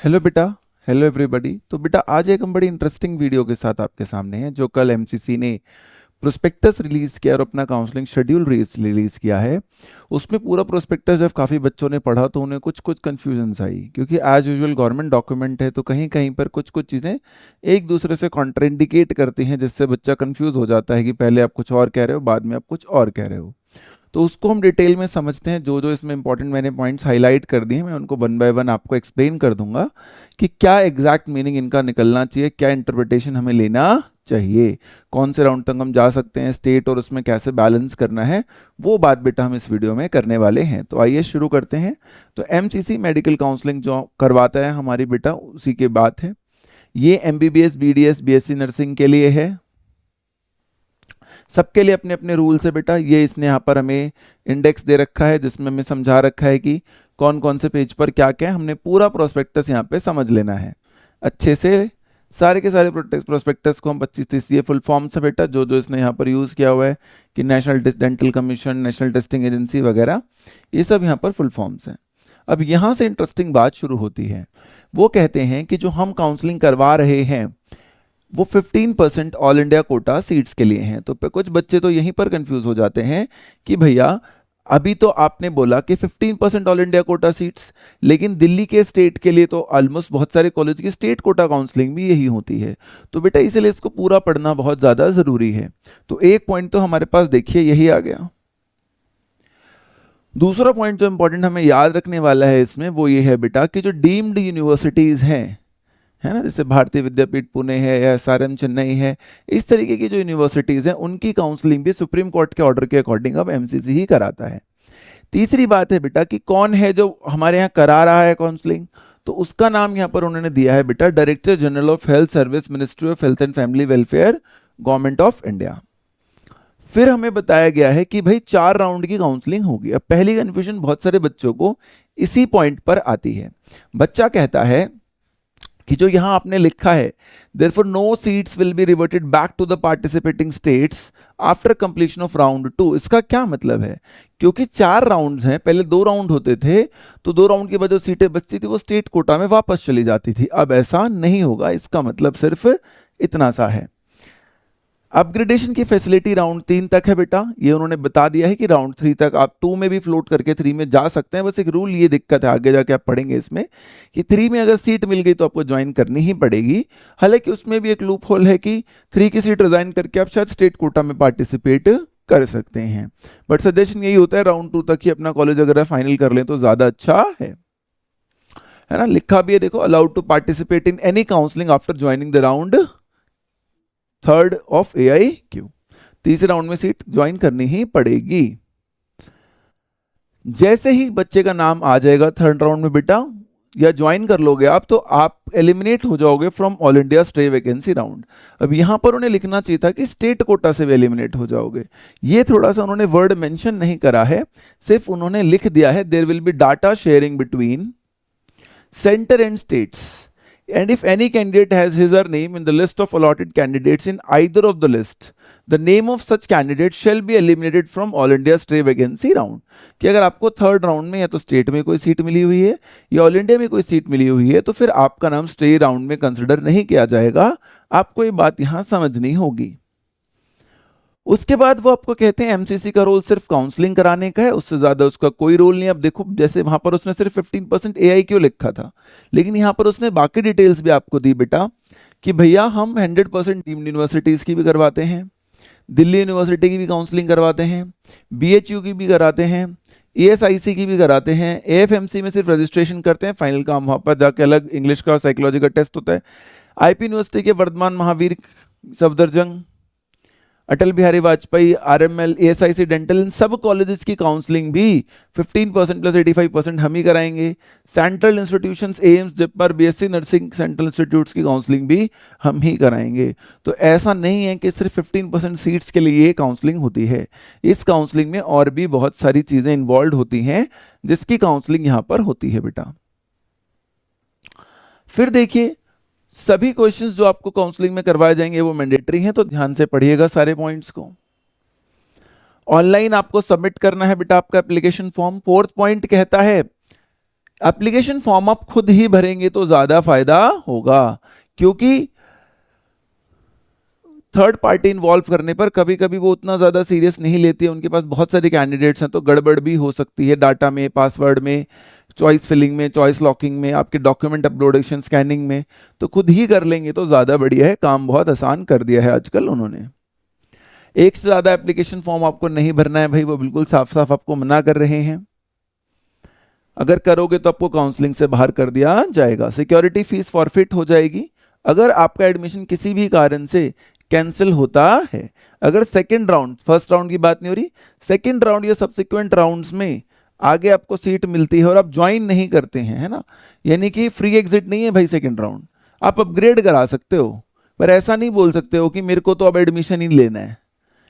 Hello बेटा। Hello everybody. तो बेटा आज एक हम बड़ी इंटरेस्टिंग वीडियो के साथ आपके सामने हैं जो कल एमसीसी ने प्रोस्पेक्टस रिलीज किया और अपना काउंसलिंग शेड्यूल रिलीज किया है। उसमें पूरा प्रोस्पेक्टस जब काफ़ी बच्चों ने पढ़ा तो उन्हें कुछ कुछ कन्फ्यूजन्स आई, क्योंकि एज यूजुअल गवर्नमेंट डॉक्यूमेंट है तो कहीं कहीं पर कुछ कुछ चीज़ें एक दूसरे से कॉन्ट्राइंडिकेट करती हैं, जिससे बच्चा कंफ्यूज हो जाता है कि पहले आप कुछ और कह रहे हो, बाद में आप कुछ और कह रहे हो। तो उसको हम डिटेल में समझते हैं। जो जो इसमें इंपॉर्टेंट मैंने पॉइंट्स हाईलाइट कर दिए हैं मैं उनको वन बाय वन आपको एक्सप्लेन कर दूंगा कि क्या एग्जैक्ट मीनिंग इनका निकलना चाहिए, क्या इंटरप्रिटेशन हमें लेना चाहिए, कौन से राउंड तक हम जा सकते हैं, स्टेट और उसमें कैसे बैलेंस करना है, वो बात बेटा हम इस वीडियो में करने वाले हैं। तो आइए शुरू करते हैं। तो एमसीसी मेडिकल काउंसलिंग जो करवाता है हमारी बेटा, उसी की बात है। ये एमबीबीएस बीडीएस बीएससी नर्सिंग के लिए है। सबके लिए अपने अपने रूल्स है बेटा। ये इसने यहाँ पर हमें इंडेक्स दे रखा है जिसमें हमें समझा रखा है कि कौन कौन से पेज पर क्या क्या है। हमने पूरा प्रोस्पेक्टस यहाँ पे समझ लेना है अच्छे से। सारे के सारे प्रोस्पेक्टस को हम 25-30 ये फुल फॉर्म से बेटा जो जो इसने यहाँ पर यूज़ किया हुआ है कि national dental commission, national testing agency वगैरह, ये सब यहाँ पर फुल फॉर्म्स हैं। अब यहाँ से इंटरेस्टिंग बात शुरू होती है। वो कहते हैं कि जो हम काउंसलिंग करवा रहे हैं वो 15% ऑल इंडिया कोटा सीट्स के लिए हैं। तो कुछ बच्चे तो यहीं पर कंफ्यूज हो जाते हैं कि भैया अभी तो आपने बोला कि 15% ऑल इंडिया कोटा सीट्स, लेकिन दिल्ली के स्टेट के लिए तो ऑलमोस्ट बहुत सारे कॉलेज की स्टेट कोटा काउंसलिंग भी यही होती है। तो बेटा इसलिए इसको पूरा पढ़ना बहुत ज़्यादा ज़रूरी है। तो एक पॉइंट तो हमारे पास देखिए यही आ गया। दूसरा पॉइंट जो इंपॉर्टेंट हमें याद रखने वाला है इसमें वो ये है बेटा कि जो डीम्ड यूनिवर्सिटीज़ हैं, है ना, जैसे भारतीय विद्यापीठ पुणे है या एसआरएम चेन्नई है, इस तरीके की जो यूनिवर्सिटीज़ हैं उनकी काउंसलिंग भी सुप्रीम कोर्ट के ऑर्डर के अकॉर्डिंग अब एमसीसी ही कराता है। तीसरी बात है बेटा कि कौन है जो हमारे यहाँ करा रहा है काउंसलिंग। तो उसका नाम यहाँ पर उन्होंने दिया है बेटा director general of health service, ministry of health and family welfare, government of India. फिर हमें बताया गया है कि भाई 4 राउंड की काउंसलिंग होगी। अब पहली कन्फ्यूजन बहुत सारे बच्चों को इसी पॉइंट पर आती है। बच्चा कहता है कि जो यहां आपने लिखा है therefore no seats will be reverted back to the participating states after completion of round 2, इसका क्या मतलब है? क्योंकि 4 राउंड्स हैं, पहले 2 राउंड होते थे तो 2 राउंड के बाद जो सीटें बचती थी वो स्टेट कोटा में वापस चली जाती थी। अब ऐसा नहीं होगा। इसका मतलब सिर्फ इतना सा है। अपग्रेडेशन की फैसिलिटी राउंड 3 तक है बेटा। ये उन्होंने बता दिया है कि राउंड 3 तक आप 2 में भी फ्लोट करके 3 में जा सकते हैं। बस एक रूल ये दिक्कत है, आगे जाके आप पढ़ेंगे इसमें, कि 3 में अगर सीट मिल गई तो आपको ज्वाइन करनी ही पड़ेगी। हालांकि उसमें भी एक लूप होल है कि 3 की सीट रिजाइन करके आप शायद स्टेट कोटा में पार्टिसिपेट कर सकते हैं। बट सजेशन यही होता है राउंड 2 तक ही अपना कॉलेज अगर फाइनल कर लें तो ज्यादा अच्छा है ना। लिखा भी है देखो, allowed to participate in any counselling after joining the round 3rd of AIQ। तीसरे राउंड में सीट ज्वाइन करनी ही पड़ेगी। जैसे ही बच्चे का नाम आ जाएगा 3rd राउंड में बेटा, या ज्वाइन कर लोगे आप, तो आप एलिमिनेट हो जाओगे from all India stay vacancy round. अब यहां पर उन्हें लिखना चाहिए था कि स्टेट कोटा से भी एलिमिनेट हो जाओगे। ये थोड़ा सा उन्होंने वर्ड मेंशन नहीं करा है, सिर्फ उन्होंने लिख दिया है there will be data sharing between center and states, and if any candidate has his or name in the list of allotted candidates in either of the list, the name of such candidate shall be eliminated from all India stray vacancy round। कि अगर आपको 3rd round में या तो state में कोई seat मिली हुई है या ऑल इंडिया में कोई सीट मिली हुई है तो फिर आपका नाम स्टे राउंड में कंसिडर नहीं किया जाएगा। आपको ये बात यहां समझनी होगी। उसके बाद वो आपको कहते हैं एमसीसी का रोल सिर्फ काउंसलिंग कराने का है, उससे ज्यादा उसका कोई रोल नहीं। अब देखो जैसे वहां पर उसने सिर्फ 15% AIQ लिखा था, लेकिन यहां पर उसने बाकी डिटेल्स भी आपको दी बेटा कि भैया हम 100% डीम्ड यूनिवर्सिटीज की भी करवाते हैं, दिल्ली यूनिवर्सिटी की भी काउंसलिंग करवाते हैं, BHU की भी कराते हैं, ESIC की भी कराते हैं, AFMC में सिर्फ रजिस्ट्रेशन करते हैं, फाइनल काम वहां पर जाके अलग इंग्लिश का साइकोलॉजी का टेस्ट होता है। IP यूनिवर्सिटी के Vardhman, Mahavir, Safdarjung, Atal Bihari Vajpayee, RML, ASIC dental, इन सब कॉलेजेस की काउंसलिंग भी 15% प्लस 85% हम ही कराएंगे। Central institutions, AIIMS, JIPMER, BSc nursing central institutes की काउंसलिंग भी हम ही कराएंगे। तो ऐसा नहीं है कि सिर्फ 15% सीट्स के लिए ये काउंसलिंग होती है। इस काउंसलिंग में और भी बहुत सारी चीजें इन्वॉल्व होती हैं जिसकी काउंसलिंग यहां पर होती है बेटा। फिर देखिए सभी क्वेश्चंस जो आपको काउंसलिंग में करवाए जाएंगे वो मैंडेटरी हैं, तो ध्यान से पढ़िएगा सारे पॉइंट्स को। ऑनलाइन आपको सबमिट करना है बेटा आपका एप्लीकेशन फॉर्म। 4th पॉइंट कहता है एप्लीकेशन फॉर्म आप खुद ही भरेंगे तो ज्यादा फायदा होगा, क्योंकि थर्ड पार्टी इन्वॉल्व करने पर कभी कभी वो उतना ज्यादा सीरियस नहीं लेती है, उनके पास बहुत सारे कैंडिडेट्स हैं तो गड़बड़ भी हो सकती है डाटा में, पासवर्ड में, चॉइस फिलिंग में, चॉइस लॉकिंग में, आपके डॉक्यूमेंट अपलोडेशन, स्कैनिंग में। तो खुद ही कर लेंगे तो ज्यादा बढ़िया है, काम बहुत आसान कर दिया है आजकल उन्होंने। एक से ज्यादा एप्लीकेशन फॉर्म आपको नहीं भरना है भाई, वो बिल्कुल साफ साफ आपको मना कर रहे हैं। अगर करोगे तो आपको काउंसलिंग से बाहर कर दिया जाएगा, सिक्योरिटी फीस फॉरफिट हो जाएगी अगर आपका एडमिशन किसी भी कारण से कैंसिल होता है। अगर सेकंड राउंड, फर्स्ट राउंड की बात नहीं हो रही, सेकंड राउंड या सब्सिक्वेंट राउंड्स में आगे आपको सीट मिलती है और आप ज्वाइन नहीं करते हैं, है ना, यानी कि फ्री एग्जिट नहीं है भाई सेकंड राउंड, आप अपग्रेड करा सकते हो, पर ऐसा नहीं बोल सकते हो कि मेरे को तो अब एडमिशन ही लेना है।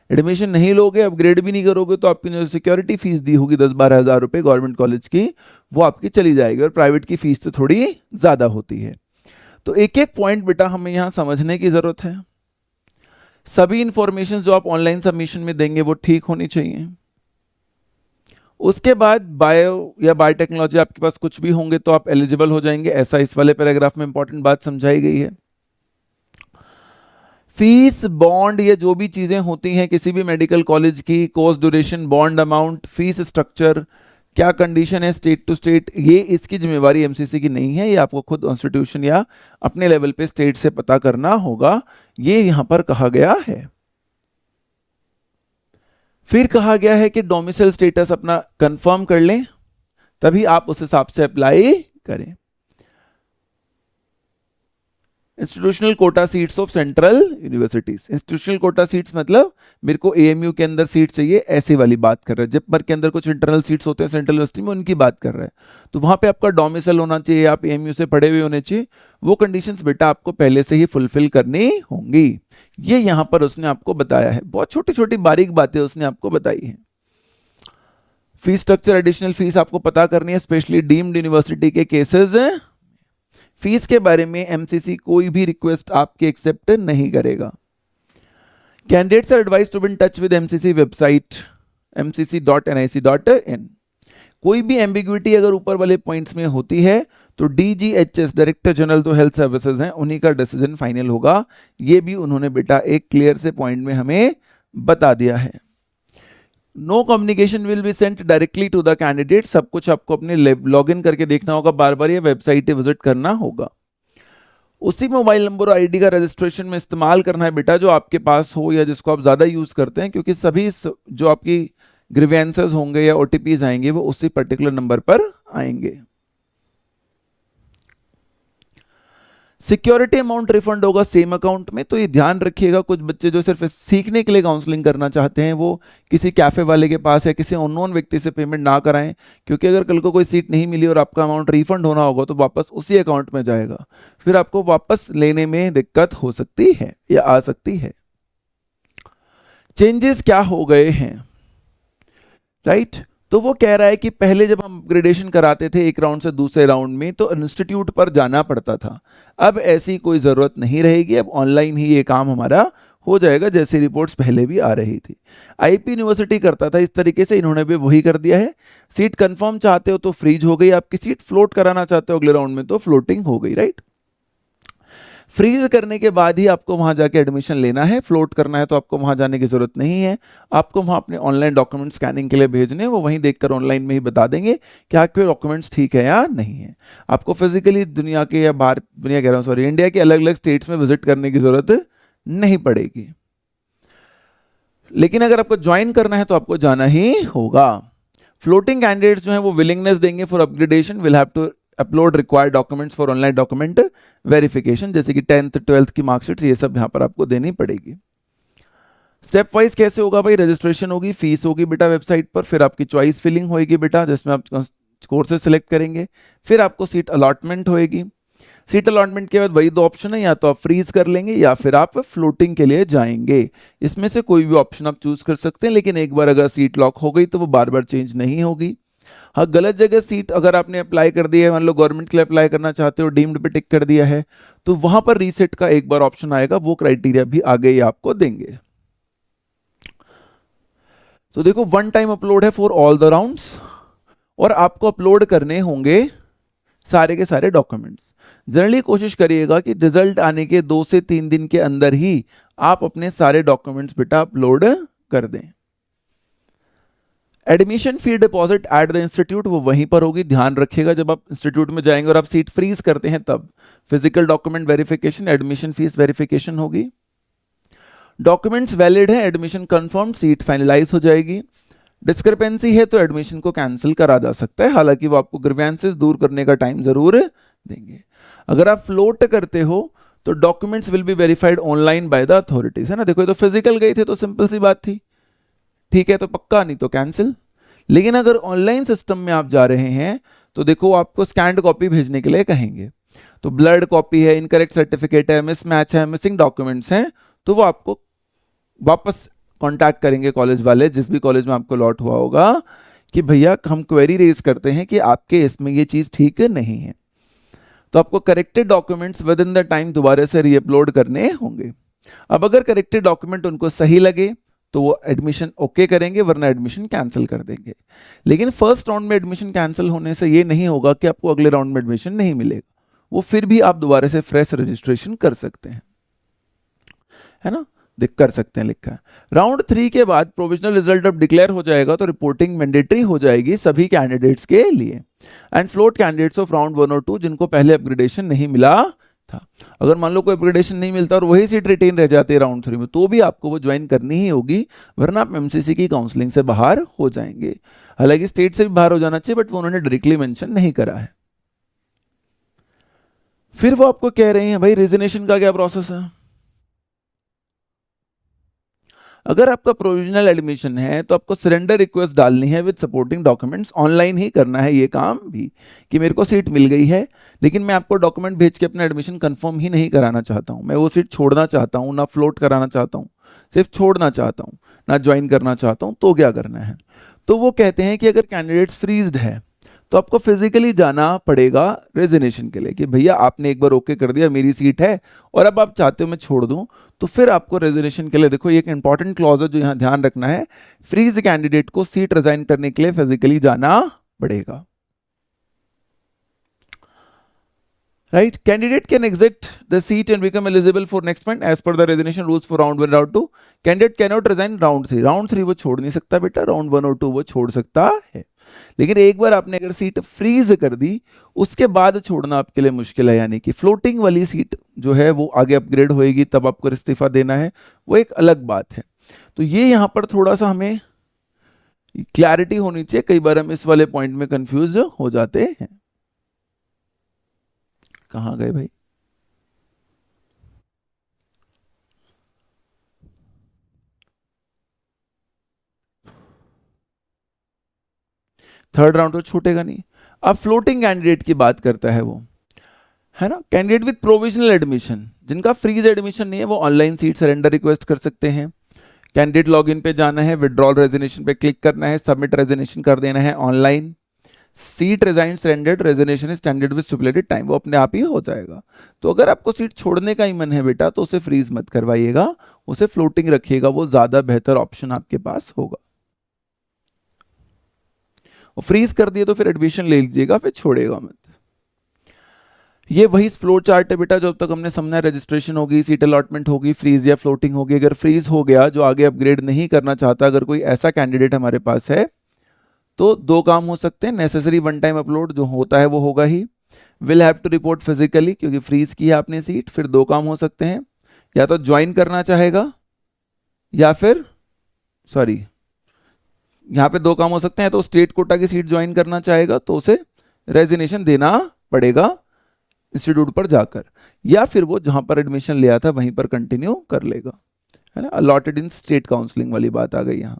एडमिशन नहीं लोगे, अपग्रेड भी नहीं करोगे तो आपकी जो सिक्योरिटी फीस दी होगी 10-12 हज़ार रुपये गवर्नमेंट कॉलेज की, वो आपकी चली जाएगी, और प्राइवेट की फीस तो थोड़ी ज़्यादा होती है। तो एक एक पॉइंट बेटा हमें यहाँ समझने की ज़रूरत है। सभी इंफॉर्मेशन जो आप ऑनलाइन सबमिशन में देंगे वो ठीक होनी चाहिए। उसके बाद बायो या बायोटेक्नोलॉजी आपके पास कुछ भी होंगे तो आप एलिजिबल हो जाएंगे, ऐसा इस वाले पैराग्राफ में इंपॉर्टेंट बात समझाई गई है। फीस, बॉन्ड, ये जो भी चीजें होती हैं किसी भी मेडिकल कॉलेज की, course duration, bond amount, fees structure, क्या कंडीशन है स्टेट टू स्टेट, ये इसकी जिम्मेवारी एमसीसी की नहीं है, ये आपको खुद इंस्टीट्यूशन या अपने लेवल पे स्टेट से पता करना होगा, ये यहां पर कहा गया है। फिर कहा गया है कि डोमिसाइल स्टेटस अपना कंफर्म कर लें, तभी आप उस हिसाब से अप्लाई करें। Institutional Kota seats of central universities, institutional Kota seats मतलब मेरे को एएमयू के अंदर सीट चाहिए, ऐसी वाली बात कर रहा है। जिपमर के अंदर कुछ इंटरनल सीट्स होते हैं सेंट्रल यूनिवर्सिटी में, उनकी बात कर रहा है। तो वहां पे आपका डोमिसाइल होना चाहिए, आप एएमयू से पढ़े हुए होने चाहिए, वो कंडीशंस बेटा आपको पहले से ही फुलफिल करनी होंगी। ये यहां पर उसने आपको बताया है, बहुत छोटी छोटी बारीक बातें उसने आपको बताई है। फीस स्ट्रक्चर, एडिशनल फीस आपको पता करनी है, स्पेशली डीम्ड यूनिवर्सिटी के केसेस हैं। फीस के बारे में एमसीसी कोई भी रिक्वेस्ट आपके एक्सेप्ट नहीं करेगा। Candidates are advised to be in touch with MCC website mcc.nic.in। कोई भी एम्बिग्विटी अगर ऊपर वाले पॉइंट्स में होती है तो डीजीएचएस, डायरेक्टर जनरल तो हेल्थ सर्विसेज हैं, उन्हीं का डिसीजन फाइनल होगा। ये भी उन्होंने बेटा एक क्लियर से पॉइंट में हमें बता दिया है। No communication will be sent directly to the candidate, सब कुछ आपको अपने लॉगिन करके देखना होगा, बार बार ये वेबसाइट विजिट करना होगा। उसी मोबाइल नंबर और आईडी का रजिस्ट्रेशन में इस्तेमाल करना है बेटा जो आपके पास हो या जिसको आप ज्यादा यूज करते हैं, क्योंकि सभी जो आपकी ग्रीवेंसेस होंगे या ओटीपीज आएंगे वो उसी पर्टिकुलर नंबर पर आएंगे। सिक्योरिटी अमाउंट रिफंड होगा सेम अकाउंट में, तो ये ध्यान रखिएगा। कुछ बच्चे जो सिर्फ सीखने के लिए काउंसलिंग करना चाहते हैं वो किसी कैफे वाले के पास या किसी अननोन व्यक्ति से पेमेंट ना कराएं, क्योंकि अगर कल को कोई सीट नहीं मिली और आपका अमाउंट रिफंड होना होगा तो वापस उसी अकाउंट में जाएगा, फिर आपको वापस लेने में दिक्कत हो सकती है या आ सकती है। चेंजेस क्या हो गए हैं, राइट? तो वो कह रहा है कि पहले जब हम अपग्रेडेशन कराते थे एक राउंड से दूसरे राउंड में तो इंस्टीट्यूट पर जाना पड़ता था, अब ऐसी कोई ज़रूरत नहीं रहेगी, अब ऑनलाइन ही ये काम हमारा हो जाएगा, जैसे रिपोर्ट्स पहले भी आ रही थी। आईपी यूनिवर्सिटी करता था इस तरीके से, इन्होंने भी वही कर दिया है। सीट कंफर्म चाहते हो तो फ्रीज हो गई आपकी सीट, फ्लोट कराना चाहते हो अगले राउंड में तो फ्लोटिंग हो गई, राइट? फ्रीज करने के बाद ही आपको वहां जाके एडमिशन लेना है, फ्लोट करना है तो आपको वहां जाने की जरूरत नहीं है। आपको वहां अपने ऑनलाइन डॉक्यूमेंट स्कैनिंग के लिए भेजने, वो वहीं देखकर ऑनलाइन में ही बता देंगे कि आपके डॉक्यूमेंट्स ठीक है या नहीं है। आपको फिजिकली दुनिया के या बाहर, दुनिया कह रहा हूँ सॉरी, इंडिया के अलग अलग स्टेट्स में विजिट करने की जरूरत नहीं पड़ेगी। लेकिन अगर आपको ज्वाइन करना है तो आपको जाना ही होगा। फ्लोटिंग कैंडिडेट्स जो है वो विलिंगनेस देंगे for upgradation, will have to upload required documents for online document verification, जैसे कि 10th 12th की मार्कशीट, ये सब यहां पर आपको देनी पड़ेगी। स्टेप वाइज कैसे होगा भाई? रजिस्ट्रेशन होगी, फीस होगी बेटा वेबसाइट पर, फिर आपकी चॉइस फिलिंग होगी बेटा जिसमें आप कोर्सेज सेलेक्ट करेंगे, फिर आपको सीट अलॉटमेंट होएगी। सीट अलॉटमेंट के बाद वही दो ऑप्शन है, या तो आप फ्रीज कर लेंगे या फिर आप फ्लोटिंग के लिए जाएंगे। इसमें से कोई भी ऑप्शन आप चूज कर सकते हैं, लेकिन एक बार अगर सीट लॉक हो गई तो वो बार बार चेंज नहीं होगी। हाँ, गलत जगह सीट अगर आपने अप्लाई कर दिया है, मान लो गवर्नमेंट के लिए अप्लाई करना चाहते हो, डीम्ड पे टिक कर दिया है, तो वहां पर रीसेट का एक बार ऑप्शन आएगा, वो क्राइटेरिया भी आगे ही आपको देंगे। तो देखो, वन टाइम अपलोड है फॉर ऑल द राउंड्स, और आपको अपलोड करने होंगे सारे के सारे डॉक्यूमेंट्स। जनरली कोशिश करिएगा कि रिजल्ट आने के 2 से 3 दिन के अंदर ही आप अपने सारे डॉक्यूमेंट्स बेटा अपलोड कर दें। Admission fee deposit at the institute वो वहीं पर होगी, ध्यान रखिएगा जब आप इंस्टीट्यूट में जाएंगे और आप सीट फ्रीज करते हैं तब physical document verification, admission fees verification होगी। डॉक्यूमेंट्स वैलिड है, एडमिशन कंफर्म, सीट फाइनलाइज हो जाएगी। डिस्क्रिपेंसी है तो एडमिशन को कैंसिल करा जा सकता है, हालांकि वो आपको ग्रीवेंसेस दूर करने का टाइम जरूर देंगे। अगर आप फ्लोट करते हो तो documents will be verified online by the authorities, है ना। देखो ये तो फिजिकल गए थे तो सिंपल सी बात थी, ठीक है, तो पक्का, नहीं तो कैंसिल। लेकिन अगर ऑनलाइन सिस्टम में आप जा रहे हैं तो देखो आपको स्कैंड कॉपी भेजने के लिए कहेंगे, तो ब्लर्ड कॉपी है, इनकरेक्ट सर्टिफिकेट है, मिसमैच है, मिसिंग डॉक्यूमेंट्स हैं, तो वो आपको वापस कांटेक्ट करेंगे कॉलेज वाले, जिस भी कॉलेज में आपको लॉट हुआ होगा, कि भैया हम क्वेरी रेज करते हैं कि आपके इसमें ये चीज ठीक नहीं है, तो आपको corrected documents with in the time दोबारा से रीअपलोड करने होंगे। अब अगर करेक्टेड डॉक्यूमेंट उनको सही लगे तो वो एडमिशन ओके करेंगे, वरना एडमिशन कैंसिल कर देंगे। लेकिन फर्स्ट राउंड में एडमिशन कैंसिल होने से ये नहीं होगा कि आपको अगले राउंड में एडमिशन नहीं मिलेगा, वो फिर भी आप दोबारा से फ्रेश रजिस्ट्रेशन कर सकते हैं, है ना, देख कर सकते हैं, लिखा है। राउंड 3 के बाद प्रोविजनल रिजल्ट अब डिक्लेयर हो जाएगा तो रिपोर्टिंग मैंडेटरी हो जाएगी सभी कैंडिडेट्स के लिए and float candidates of round 1 और 2 जिनको पहले अपग्रेडेशन नहीं मिला था। अगर मान लो कोई अपग्रेडेशन नहीं मिलता और वही सीट रिटेन रह जाती है राउंड 3 में, तो भी आपको वो ज्वाइन करनी ही होगी, वरना आप एमसीसी की काउंसलिंग से बाहर हो जाएंगे। हालांकि स्टेट से भी बाहर हो जाना चाहिए, बट वो उन्होंने डायरेक्टली मेंशन नहीं करा है। फिर वो आपको कह रहे हैं भाई रेजिग्नेशन का क्या प्रोसेस है। अगर आपका प्रोविजनल एडमिशन है तो आपको सरेंडर रिक्वेस्ट डालनी है विद सपोर्टिंग डॉक्यूमेंट्स, ऑनलाइन ही करना है ये काम भी, कि मेरे को सीट मिल गई है लेकिन मैं आपको डॉक्यूमेंट भेज के अपना एडमिशन कंफर्म ही नहीं कराना चाहता हूं, मैं वो सीट छोड़ना चाहता हूं, ना फ्लोट कराना चाहता हूं, सिर्फ छोड़ना चाहता हूं, ना ज्वाइन करना चाहता हूं, तो क्या करना है। तो वो कहते हैं कि अगर कैंडिडेट फ्रीज्ड है तो आपको फिजिकली जाना पड़ेगा रेजिग्नेशन के लिए, कि भैया आपने एक बार ओके कर दिया मेरी सीट है और अब आप चाहते हो मैं छोड़ दूं, तो फिर आपको रेजिग्नेशन के लिए, देखो ये एक इंपॉर्टेंट क्लॉज है जो यहां ध्यान रखना है, फ्रीज कैंडिडेट को सीट रिजाइन करने के लिए फिजिकली जाना पड़ेगा। Right? Candidate can exit the seat and become eligible for next month as per the resignation rules for round 1 round 2. Candidate cannot resign round 3. Round 3 वो छोड़ नहीं सकता बेटा, round 1 और 2 वो छोड़ सकता है। लेकिन एक बार आपने अगर सीट फ्रीज कर दी उसके बाद छोड़ना आपके लिए मुश्किल है, यानी कि फ्लोटिंग वाली सीट जो है वो आगे अपग्रेड होएगी तब आपको इस्तीफा देना है, वो एक अलग बात है। तो ये यहां पर थोड़ा सा हमें क्लैरिटी होनी चाहिए, कई बार हम इस वाले पॉइंट में कंफ्यूज हो जाते हैं। कहां गए भाई, थर्ड राउंड तो छूटेगा नहीं। अब फ्लोटिंग कैंडिडेट की बात करता है वो, है ना, कैंडिडेट विद प्रोविजनल एडमिशन, जिनका फ्रीज एडमिशन नहीं है वो ऑनलाइन सीट सरेंडर रिक्वेस्ट कर सकते हैं। कैंडिडेट लॉगिन पे जाना है, विड्रॉल रेजिग्नेशन पे क्लिक करना है, सबमिट रेजिग्नेशन कर देना है online, seat resign surrendered, resignation standard with stipulated time, वो अपने आप ही हो जाएगा। तो अगर आपको सीट छोड़ने का ही मन है बेटा तो उसे फ्रीज मत करवाइएगा, उसे फ्लोटिंग रखिएगा, वो ज्यादा बेहतर ऑप्शन आपके पास होगा। और फ्रीज कर दिए तो फिर एडमिशन ले लीजिएगा, फिर छोड़ेगा मत। ये वही फ्लो चार्ट है बेटा जो अब तक हमने समझा, रजिस्ट्रेशन होगी, सीट अलॉटमेंट होगी, फ्रीज या फ्लोटिंग होगी। अगर फ्रीज हो गया, जो आगे अपग्रेड नहीं करना चाहता, अगर कोई ऐसा कैंडिडेट हमारे पास है तो दो काम हो सकते हैं, नेसेसरी वन टाइम अपलोड जो होता है वो होगा ही, will have to report physically क्योंकि फ्रीज की है आपने सीट। फिर दो काम हो सकते हैं, या तो ज्वाइन करना चाहेगा या फिर सॉरी यहां पे दो काम हो सकते हैं, तो स्टेट कोटा की सीट ज्वाइन करना चाहेगा तो उसे रेजिग्नेशन देना पड़ेगा इंस्टीट्यूट पर जाकर, या फिर वो जहां पर एडमिशन लिया था वहीं पर कंटिन्यू कर लेगा, है ना। अलॉटेड इन स्टेट काउंसलिंग वाली बात आ गई यहां।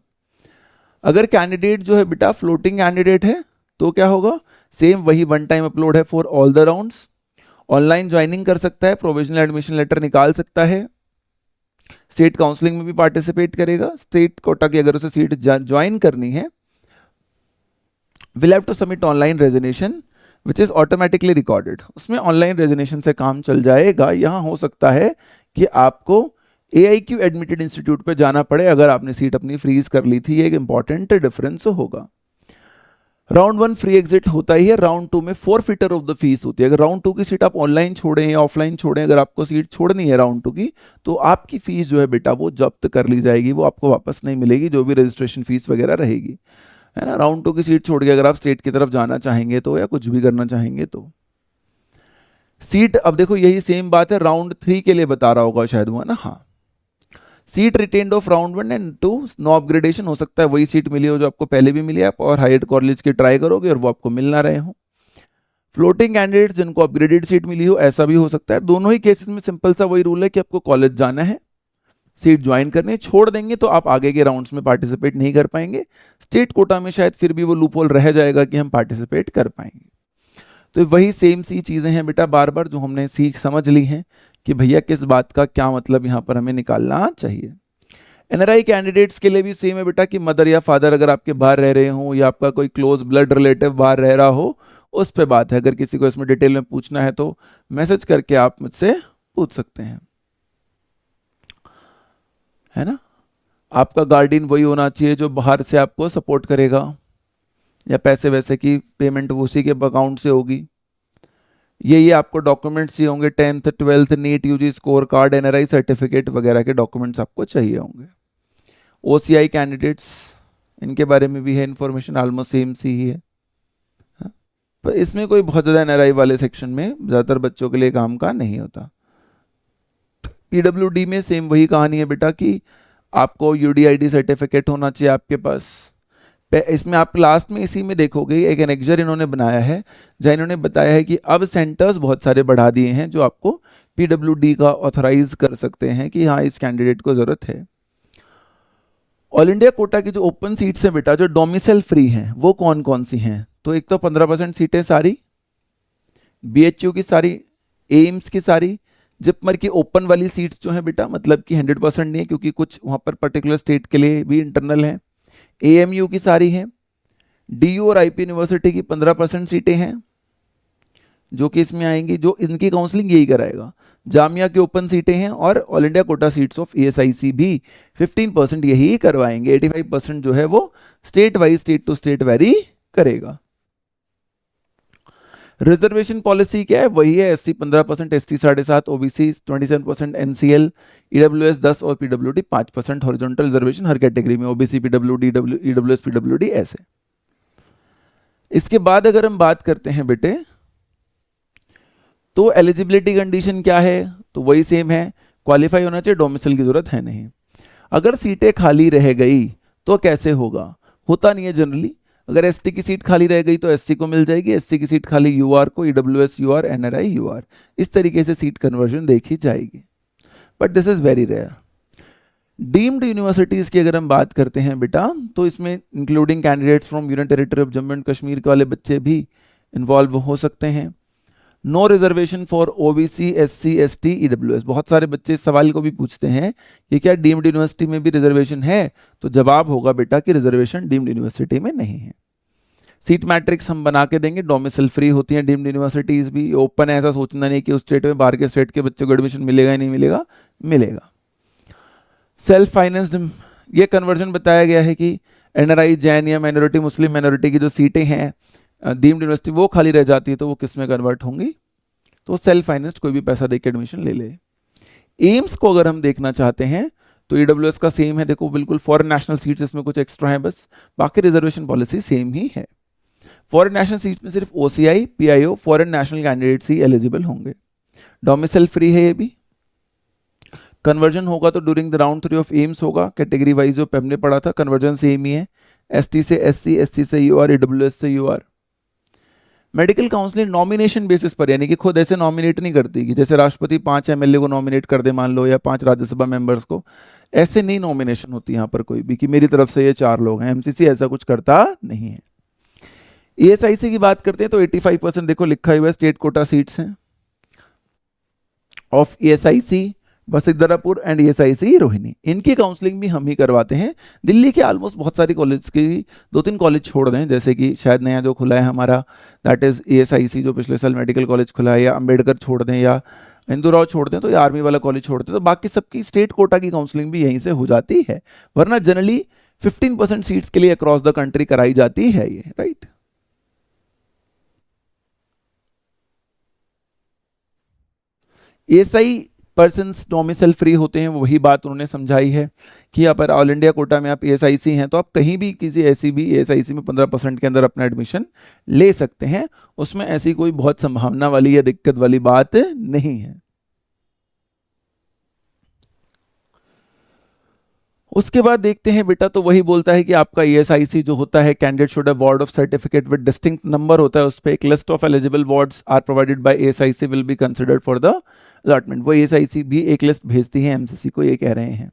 अगर कैंडिडेट जो है बेटा फ्लोटिंग कैंडिडेट है तो क्या होगा, सेम वही वन टाइम अपलोड है for all the rounds, online joining कर सकता है, प्रोविजनल एडमिशन लेटर निकाल सकता है, स्टेट काउंसलिंग में भी पार्टिसिपेट करेगा, स्टेट कोटा की अगर उसे सीट ज्वाइन करनी है, will have to submit online resignation which is automatically recorded, उसमें ऑनलाइन रेजिग्नेशन से काम चल जाएगा। यहां हो सकता है कि आपको AIQ एडमिटेड इंस्टीट्यूट पे जाना पड़े अगर आपने सीट अपनी फ्रीज कर ली थी, ये एक इंपॉर्टेंट डिफरेंस होगा। राउंड 1 फ्री एग्जिट होता ही है, राउंड 2 में फोरफिटर ऑफ द फीस होती है। अगर राउंड 2 की सीट आप ऑनलाइन छोड़ें या ऑफलाइन छोड़ें, अगर आपको सीट छोड़नी है राउंड 2 की, तो आपकी फीस जो है बेटा वो जब्त कर ली जाएगी, वो आपको वापस नहीं मिलेगी, जो भी रजिस्ट्रेशन फीस वगैरह रहेगी, है ना। राउंड 2 की सीट छोड़ के अगर आप स्टेट की तरफ जाना चाहेंगे तो, या कुछ भी करना चाहेंगे तो सीट, अब देखो यही सेम बात है राउंड 3 के लिए बता रहा होगा शायद वो, है ना। हाँ, seat retained of round 1 and 2, no upgradation, हो सकता है वही सीट मिली हो जो आपको पहले भी मिली है, आप और हायर कॉलेज की ट्राई करोगे और वो आपको मिल ना रहे हो। फ्लोटिंग कैंडिडेट्स जिनको अपग्रेडेड सीट मिली हो, ऐसा भी हो सकता है। दोनों ही केसेस में सिंपल सा वही रूल है कि आपको कॉलेज जाना है, सीट ज्वाइन करनी है, छोड़ देंगे तो आप आगे के राउंड्स में पार्टिसिपेट नहीं कर पाएंगे। स्टेट कोटा में शायद फिर भी वो लूपहोल रह जाएगा कि हम पार्टिसिपेट कर पाएंगे। तो वही सेम सी चीजें हैं बेटा बार बार जो हमने सीख समझ ली हैं कि भैया किस बात का क्या मतलब यहाँ पर हमें निकालना चाहिए। एनआरआई कैंडिडेट्स के लिए भी सेम है बेटा कि मदर या फादर अगर आपके बाहर रह रहे हो या आपका कोई क्लोज ब्लड रिलेटिव बाहर रह रहा हो, उस पे बात है। अगर किसी को इसमें डिटेल में पूछना है तो मैसेज करके आप मुझसे पूछ सकते हैं, है ना। आपका गार्डियन वही होना चाहिए जो बाहर से आपको सपोर्ट करेगा, या पैसे वैसे की पेमेंट उसी के अकाउंट से होगी। ये आपको डॉक्यूमेंट्स चाहिए होंगे, 10th 12th NEET UG score card, NRI certificate वगैरह के डॉक्यूमेंट्स आपको चाहिए होंगे। ओसीआई कैंडिडेट्स, इनके बारे में भी है इंफॉर्मेशन, ऑलमोस्ट सेम सी ही है। हाँ? पर इसमें कोई बहुत ज़्यादा एनआरआई वाले सेक्शन में ज़्यादातर बच्चों के लिए काम का नहीं होता। पीडब्ल्यूडी में सेम वही कहानी है बेटा कि आपको यूडीआईडी सर्टिफिकेट होना चाहिए आपके पास। इसमें आप लास्ट में इसी में देखोगे एक एनेक्जर इन्होंने बनाया है जहाँ इन्होंने बताया है कि अब सेंटर्स बहुत सारे बढ़ा दिए हैं जो आपको पीडब्ल्यूडी का ऑथराइज कर सकते हैं कि हाँ इस कैंडिडेट को जरूरत है। ऑल इंडिया कोटा की जो ओपन सीट्स हैं बेटा जो डोमिसाइल फ्री हैं वो कौन कौन सी हैं, तो एक तो 15% सीटें सारी, बीएचयू की सारी, एम्स की सारी, जिपमर की ओपन वाली सीट्स जो हैं बेटा मतलब कि 100% नहीं है क्योंकि कुछ वहाँ पर पर्टिकुलर स्टेट के लिए भी इंटरनल हैं, एएमयू की सारी हैं, डीयू और आईपी यूनिवर्सिटी की 15% सीटें हैं जो कि इसमें आएंगी, जो इनकी काउंसलिंग यही कराएगा। जामिया की ओपन सीटें हैं और all India quota seats of ESIC भी 15% यही करवाएंगे। 85% जो है वो state wise, state to state vary करेगा। रिजर्वेशन पॉलिसी क्या है, वही है SC 15%, ST 7.5%, OBC 27%, NCL, EWS 10% और पीडब्ल्यूडी 5%, हॉरिजॉन्टल रिजर्वेशन हर कैटेगरी में, ओबीसी, पीडब्ल्यूडी, ईडब्ल्यूएस, पीडब्ल्यूडी ऐसे। इसके बाद अगर हम बात करते हैं बेटे तो एलिजिबिलिटी कंडीशन क्या है, तो वही सेम है, क्वालिफाई होना चाहिए, डोमिसाइल की जरूरत है नहीं। अगर सीटें खाली रह गई तो कैसे होगा, होता नहीं है जनरली। अगर एसटी की सीट खाली रह गई तो एससी को मिल जाएगी, एससी की सीट खाली यूआर को, ईडब्ल्यूएस यूआर, एनआरआई यूआर, इस तरीके से सीट कन्वर्जन देखी जाएगी, but this is very rare. Deemed universities की अगर हम बात करते हैं बेटा तो इसमें including candidates from union territory of Jammu and Kashmir के वाले बच्चे भी इन्वॉल्व हो सकते हैं। No reservation for OBC, SC, ST, EWS. बहुत सारे बच्चे इस सवाल को भी पूछते हैं कि क्या डीम्ड यूनिवर्सिटी में भी रिजर्वेशन है, तो जवाब होगा बेटा कि रिजर्वेशन डीम्ड यूनिवर्सिटी में नहीं है। सीट मैट्रिक्स हम बना के देंगे, डोमिसाइल फ्री होती हैं डीम्ड यूनिवर्सिटीज भी, ओपन है ऐसा सोचना नहीं कि उस स्टेट में बाहर के स्टेट के बच्चों को एडमिशन मिलेगा ही नहीं मिलेगा, मिलेगा। सेल्फ फाइनेंस्ड, ये कन्वर्जन बताया गया है कि एनआरआई, जैन या माइनॉरिटी मुस्लिम माइनॉरिटी की जो सीटें हैं डीम्ड यूनिवर्सिटी वो खाली रह जाती है तो वो किस में कन्वर्ट होंगी, तो सेल्फ फाइनेंस्ड कोई भी पैसा देकर एडमिशन ले ले। एम्स को अगर हम देखना चाहते हैं तो ईडब्ल्यूएस का सेम है, देखो बिल्कुल फॉरेन नेशनल सीट्स इसमें कुछ एक्स्ट्रा है बस, बाकी रिजर्वेशन पॉलिसी सेम ही है। फॉरेन नेशनल सीट्स में सिर्फ OCI, PIO, foreign national candidates ही एलिजिबल होंगे। डोमिसाइल फ्री है ये भी। कन्वर्जन होगा तो during the round 3 of AIIMS होगा, कैटेगरी वाइज जो हमने पढ़ा था कन्वर्जन सेम ही है, एसटी से एससी, एससी से यूआर, ईडब्ल्यूएस से UR. Medical counselling nomination basis पर, यानी कि खुद ऐसे नॉमिनेट नहीं करती कि जैसे राष्ट्रपति 5 एमएलए को नॉमिनेट कर दे मान लो, या 5 राज्यसभा मेंबर्स को, ऐसे नहीं नॉमिनेशन होती यहाँ पर कोई भी कि मेरी तरफ से ये 4 लोग हैं। एमसीसी ऐसा कुछ करता नहीं है। ईएसआईसी की बात करते हैं तो 85% देखो लिखा हुआ है स्टेट कोटा सीट्स हैं of ESIC Basaidarapur and ESIC Rohini. इनकी काउंसलिंग भी हम ही करवाते हैं। दिल्ली के ऑलमोस्ट बहुत सारी कॉलेज की 2-3 कॉलेज छोड़ दें, जैसे कि शायद नया जो खुला है हमारा दैट इज ईएसआईसी जो पिछले साल मेडिकल कॉलेज खुला है, या अंबेडकर छोड़ दें, या इंदौर छोड़ दें, तो या आर्मी वाला कॉलेज छोड़ दें, तो बाकी सबकी स्टेट कोटा की काउंसलिंग भी यहीं से हो जाती है। वरना जनरली 15% सीट्स के लिए अक्रॉस द कंट्री कराई जाती है ये, right. ASI persons domicile free होते हैं, वही बात उन्होंने समझाई है कि अगर ऑल इंडिया कोटा में आप एएसआईसी हैं तो आप कहीं भी किसी ऐसी भी एएसआईसी में 15% के अंदर अपना एडमिशन ले सकते हैं, उसमें ऐसी कोई बहुत संभावना वाली या दिक्कत वाली बात नहीं है। उसके बाद देखते हैं बेटा, तो वही बोलता है कि आपका ईएसआईसी जो होता है, candidate should have ward of certificate with distinct number होता है, उस पर एक list of eligible wards are provided by ESIC will be considered for the allotment. वो ईएसआईसी भी एक लिस्ट भेजती है एमसीसी को, ये कह रहे हैं।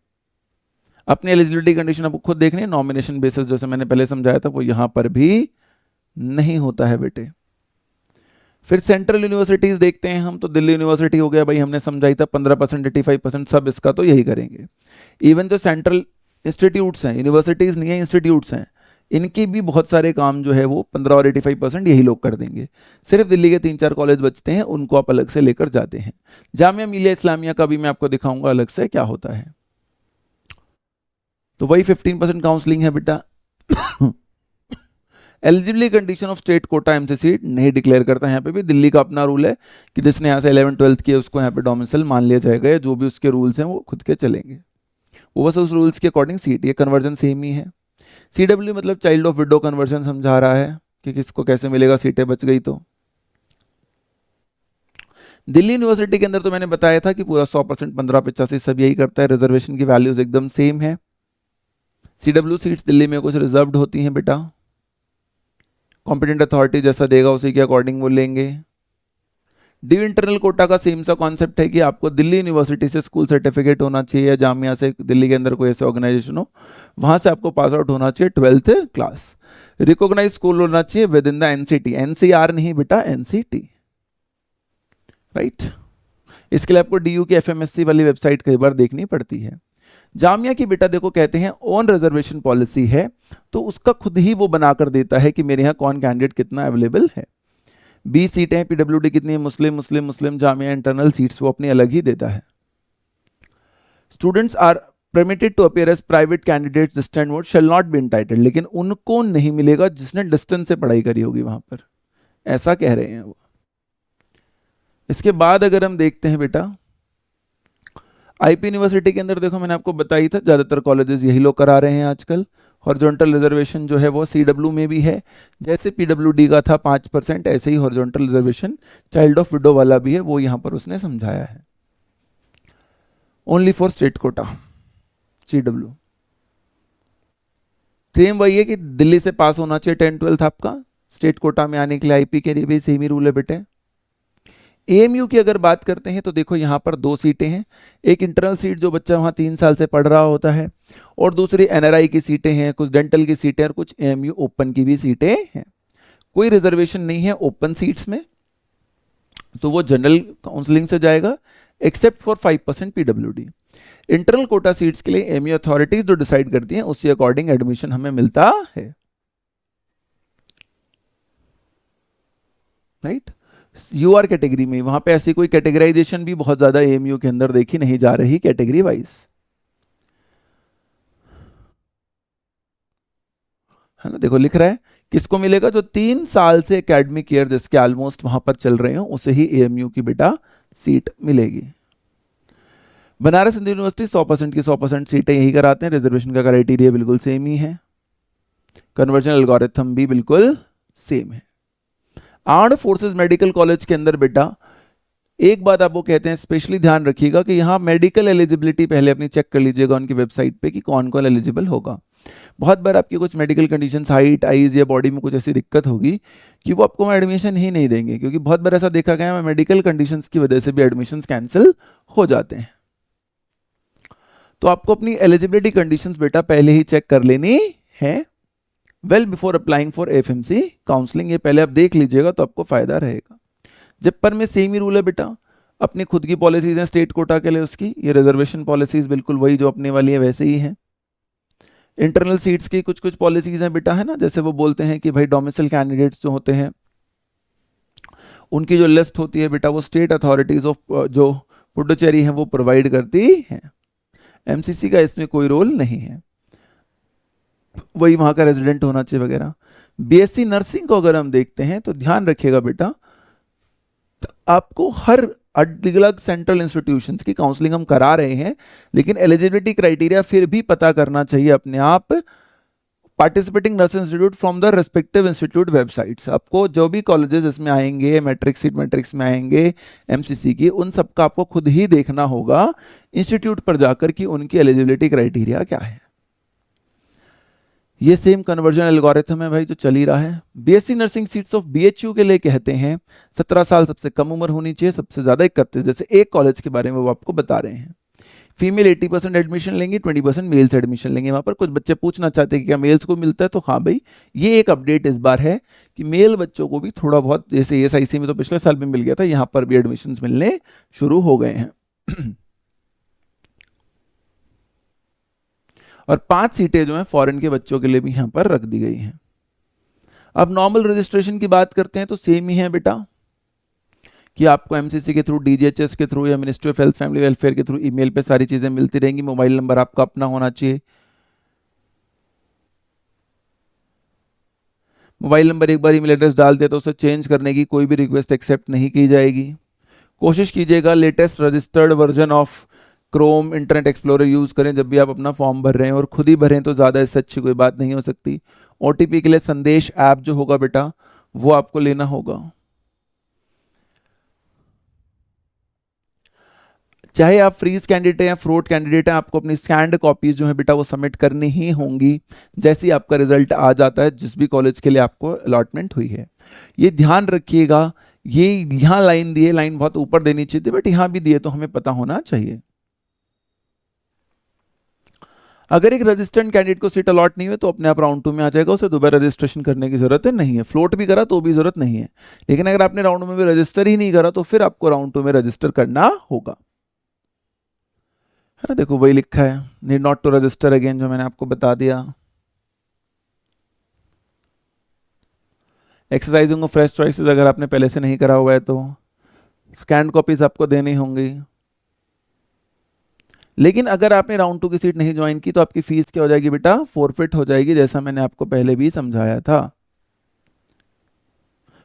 अपनी एलिजिबिलिटी कंडीशन आपको खुद देखनी है, नॉमिनेशन बेसिस जैसे मैंने पहले समझाया था वो यहां पर भी नहीं होता है बेटे। फिर सेंट्रल यूनिवर्सिटीज देखते हैं हम, तो दिल्ली यूनिवर्सिटी हो गया भाई, हमने समझाई था 15%, 85% सब इसका तो यही करेंगे। इवन जो सेंट्रल इंस्टीट्यूट्स हैं, यूनिवर्सिटीज नहीं है, इंस्टीट्यूट्स हैं, इनके भी बहुत सारे काम जो है वो 15 और 85% यही लोग कर देंगे। सिर्फ दिल्ली के 3-4 कॉलेज बचते हैं, उनको आप अलग से लेकर जाते हैं। जामिया मिलिया इस्लामिया का भी मैं आपको दिखाऊंगा अलग से क्या होता है। तो वही 15% काउंसलिंग है बेटा। Eligibility condition of state quota MCC नहीं डिक्लेयर करता। यहाँ पे भी दिल्ली का अपना रूल है कि जिसने यहाँ से 11th-12th किया उसको यहाँ पे डोमिसाइल मान लिया जाएगा, या जो भी उसके रूल्स हैं वो खुद के चलेंगे, वो बस उस रूल्स के अकॉर्डिंग सीट, ये कन्वर्जन सेम ही है। सीडब्ल्यू मतलब चाइल्ड ऑफ विडो कन्वर्जन समझा रहा है कि किसको कैसे मिलेगा, सीटें बच गई तो। दिल्ली यूनिवर्सिटी के अंदर तो मैंने बताया था कि पूरा 100%, 15-85 सब यही करता है, रिजर्वेशन की वैल्यूज एकदम सेम है। सीडब्ल्यू सीट्स दिल्ली में कुछ रिजर्व्ड होती हैं बेटा, कॉम्पिटेंट अथॉरिटी जैसा देगा उसी के अकॉर्डिंग वो लेंगे। ड्यू इंटरनल कोटा का सेम सा कॉन्सेप्ट है कि आपको दिल्ली यूनिवर्सिटी से स्कूल सर्टिफिकेट होना चाहिए, या जामिया से, दिल्ली के अंदर कोई ऐसे ऑर्गेनाइजेशन हो, वहां से आपको पास आउट होना चाहिए 12th क्लास। रिकॉग्नाइज स्कूल होना चाहिए with in the NCT, NCR नहीं बेटा, एनसीटी, राइट। इसके लिए आपको डीयू की एफएमएससी वाली वेबसाइट कई बार देखनी पड़ती है। जामिया की बेटा देखो कहते हैं ऑन रिजर्वेशन पॉलिसी है, तो उसका खुद ही वो बनाकर देता है कि मेरे यहाँ कौन कैंडिडेट कितना अवेलेबल है। 20 सीटें हैं, पीडब्ल्यूडी कितनी है, मुस्लिम मुस्लिम मुस्लिम, जामिया इंटरनल सीट्स वो अपनी अलग ही देता है। Students are permitted to appear as private candidates, distant vote shall not be entitled, लेकिन उनको नहीं मिलेगा जिसने डिस्टेंस से पढ़ाई करी होगी वहां पर, ऐसा कह रहे हैं वो। इसके बाद अगर हम देखते हैं बेटा, आईपी यूनिवर्सिटी के अंदर देखो मैंने आपको बताई था ज्यादातर कॉलेजेस यही लोग करा रहे हैं आजकल। हॉरिजॉन्टल रिजर्वेशन जो है वो सीडब्ल्यू में भी है, जैसे पीडब्ल्यूडी का था 5%, ऐसे ही horizontal reservation child of widow वाला भी है, वो यहां पर उसने समझाया है। Only for state quota CW. Same वही है कि दिल्ली से पास होना चाहिए 10th-12th आपका, स्टेट कोटा में आने के लिए आईपी के लिए भी सेम ही रूल है बेटे। एएमयू की अगर बात करते हैं तो देखो यहाँ पर 2 सीटें हैं, एक इंटरनल सीट जो बच्चा वहाँ 3 साल से पढ़ रहा होता है, और दूसरी एनआरआई की सीटें हैं, कुछ डेंटल की सीटें और कुछ एएमयू ओपन की भी सीटें हैं। कोई रिजर्वेशन नहीं है ओपन सीट्स में, तो वो जनरल काउंसलिंग से जाएगा, except for 5% PWD. Internal Kota seats के लिए एएमयू अथॉरिटीज जो डिसाइड करती हैं उसी अकॉर्डिंग एडमिशन हमें मिलता है, राइट। यूआर कैटेगरी में वहां पे ऐसी कोई कैटेगराइजेशन भी बहुत ज्यादा एएमयू के अंदर देखी नहीं जा रही कैटेगरी वाइज, है ना। देखो लिख रहा है किसको मिलेगा, जो 3 साल से एकेडमिक ईयर जिसके ऑलमोस्ट वहां पर चल रहे हो उसे ही एएमयू की बेटा सीट मिलेगी। बनारस हिंदू यूनिवर्सिटी 100% की 100% सीटें यही कराते हैं, रिजर्वेशन का क्राइटेरिया बिल्कुल सेम ही है, कन्वर्जन एल्गोरिथम भी बिल्कुल सेम है। आर्म्ड फोर्सेस मेडिकल कॉलेज के अंदर बेटा एक बात आपको कहते हैं, स्पेशली ध्यान रखिएगा कि यहाँ मेडिकल एलिजिबिलिटी पहले अपनी चेक कर लीजिएगा उनकी वेबसाइट पे कि कौन कौन एलिजिबल होगा। बहुत बार आपकी कुछ मेडिकल कंडीशंस, हाइट, आइज या बॉडी में कुछ ऐसी दिक्कत होगी कि वो आपको एडमिशन ही नहीं देंगे, क्योंकि बहुत बार ऐसा देखा गया है मेडिकल कंडीशंस की वजह से भी एडमिशंस कैंसिल हो जाते हैं। तो आपको अपनी एलिजिबिलिटी कंडीशंस बेटा पहले ही चेक कर लेनी है, well before applying for FMC counselling, ये पहले आप देख लीजिएगा तो आपको फायदा रहेगा। जिप्पर में सेम ही रूल है बेटा, अपनी खुद की पॉलिसीज हैं स्टेट कोटा के लिए उसकी, ये रिजर्वेशन पॉलिसीज बिल्कुल वही जो अपने वाली है वैसे ही है। इंटरनल सीट्स की कुछ कुछ पॉलिसीज हैं बेटा, है ना, जैसे वो बोलते हैं कि भाई डोमिसाइल कैंडिडेट्स जो होते हैं उनकी जो लिस्ट होती है बेटा वो स्टेट अथॉरिटीज ऑफ जो पुडुचेरी है वो प्रोवाइड करती है, एमसीसी का इसमें कोई रोल नहीं है, वही वहां का रेजिडेंट होना चाहिए वगैरह। बीएससी नर्सिंग को अगर हम देखते हैं तो ध्यान रखिएगा बेटा, आपको हर अलग अलग सेंट्रल इंस्टीट्यूशंस की काउंसलिंग हम करा रहे हैं, लेकिन एलिजिबिलिटी क्राइटेरिया फिर भी पता करना चाहिए अपने आप participating nursing institute from the respective institute websites. आपको जो भी कॉलेजेस इसमें आएंगे, मैट्रिक्स सीट मैट्रिक्स में आएंगे एमसीसी की, उन सब का आपको खुद ही देखना होगा इंस्टीट्यूट पर जाकर कि उनकी एलिजिबिलिटी क्राइटेरिया क्या है। ये सेम कन्वर्जन एल्गोरिथम है भाई जो चल ही रहा है। BSc nursing seats of BHU के लिए कहते हैं 17 साल सबसे कम उम्र होनी चाहिए, सबसे ज्यादा 31। जैसे एक कॉलेज के बारे में वो आपको बता रहे हैं। फीमेल 80% एडमिशन लेंगे, 20% मेल्स एडमिशन लेंगे। वहां पर कुछ बच्चे पूछना चाहते हैं कि क्या मेल्स को मिलता है, तो हाँ भाई ये एक अपडेट इस बार है कि मेल बच्चों को भी थोड़ा बहुत, जैसे एएसआईसी में तो पिछले साल भी मिल गया था, यहाँ पर भी एडमिशन मिलने शुरू हो गए हैं। और 5 सीटें जो हैं फॉरेन के बच्चों के लिए भी यहां पर रख दी गई हैं। अब नॉर्मल रजिस्ट्रेशन की बात करते हैं तो सेम ही है बेटा, कि आपको एमसीसी के थ्रू, डीजीएचएस के थ्रू या ministry of health family welfare के थ्रू ईमेल पे सारी चीजें मिलती रहेंगी। मोबाइल नंबर आपका अपना होना चाहिए। मोबाइल नंबर एक बार ईमेल एड्रेस डाल दिया तो उसे चेंज करने की कोई भी रिक्वेस्ट एक्सेप्ट नहीं की जाएगी। कोशिश कीजिएगा latest registered version of Chrome internet explorer use करें जब भी आप अपना फॉर्म भर रहे हैं, और खुद ही भरें तो ज्यादा इससे अच्छी कोई बात नहीं हो सकती। ओटीपी के लिए संदेश ऐप जो होगा बेटा वो आपको लेना होगा। चाहे आप फ्रीज कैंडिडेट हैं या फ्रॉड कैंडिडेट हैं, आपको अपनी स्कैंड कॉपीज जो है बेटा वो सबमिट करनी ही होंगी जैसे ही आपका रिजल्ट आ जाता है, जिस भी कॉलेज के लिए आपको अलॉटमेंट हुई है। ये ध्यान रखिएगा, ये यहां लाइन दी है, लाइन बहुत ऊपर देनी चाहिए थी बट यहां भी दिए तो हमें पता होना चाहिए। अगर एक रजिस्टर्ड कैंडिडेट को सीट अलॉट नहीं हुई तो अपने आप राउंड 2 में आ जाएगा, उसे दोबारा रजिस्ट्रेशन करने की जरूरत नहीं है। फ्लोट भी करा तो भी जरूरत नहीं है, लेकिन अगर आपने राउंड में भी रजिस्टर ही नहीं करा तो फिर आपको राउंड 2 में रजिस्टर करना होगा, है ना। देखो वही लिखा है, need not to register again, जो मैंने आपको बता दिया। एक्सरसाइजिंग ऑफ फ्रेश चॉइसेस अगर आपने पहले से नहीं करा हुआ है तो स्कैन कॉपीज आपको देनी होंगी। लेकिन अगर आपने राउंड 2 की सीट नहीं ज्वाइन की तो आपकी फीस क्या हो जाएगी बेटा, फोरफिट हो जाएगी, जैसा मैंने आपको पहले भी समझाया था।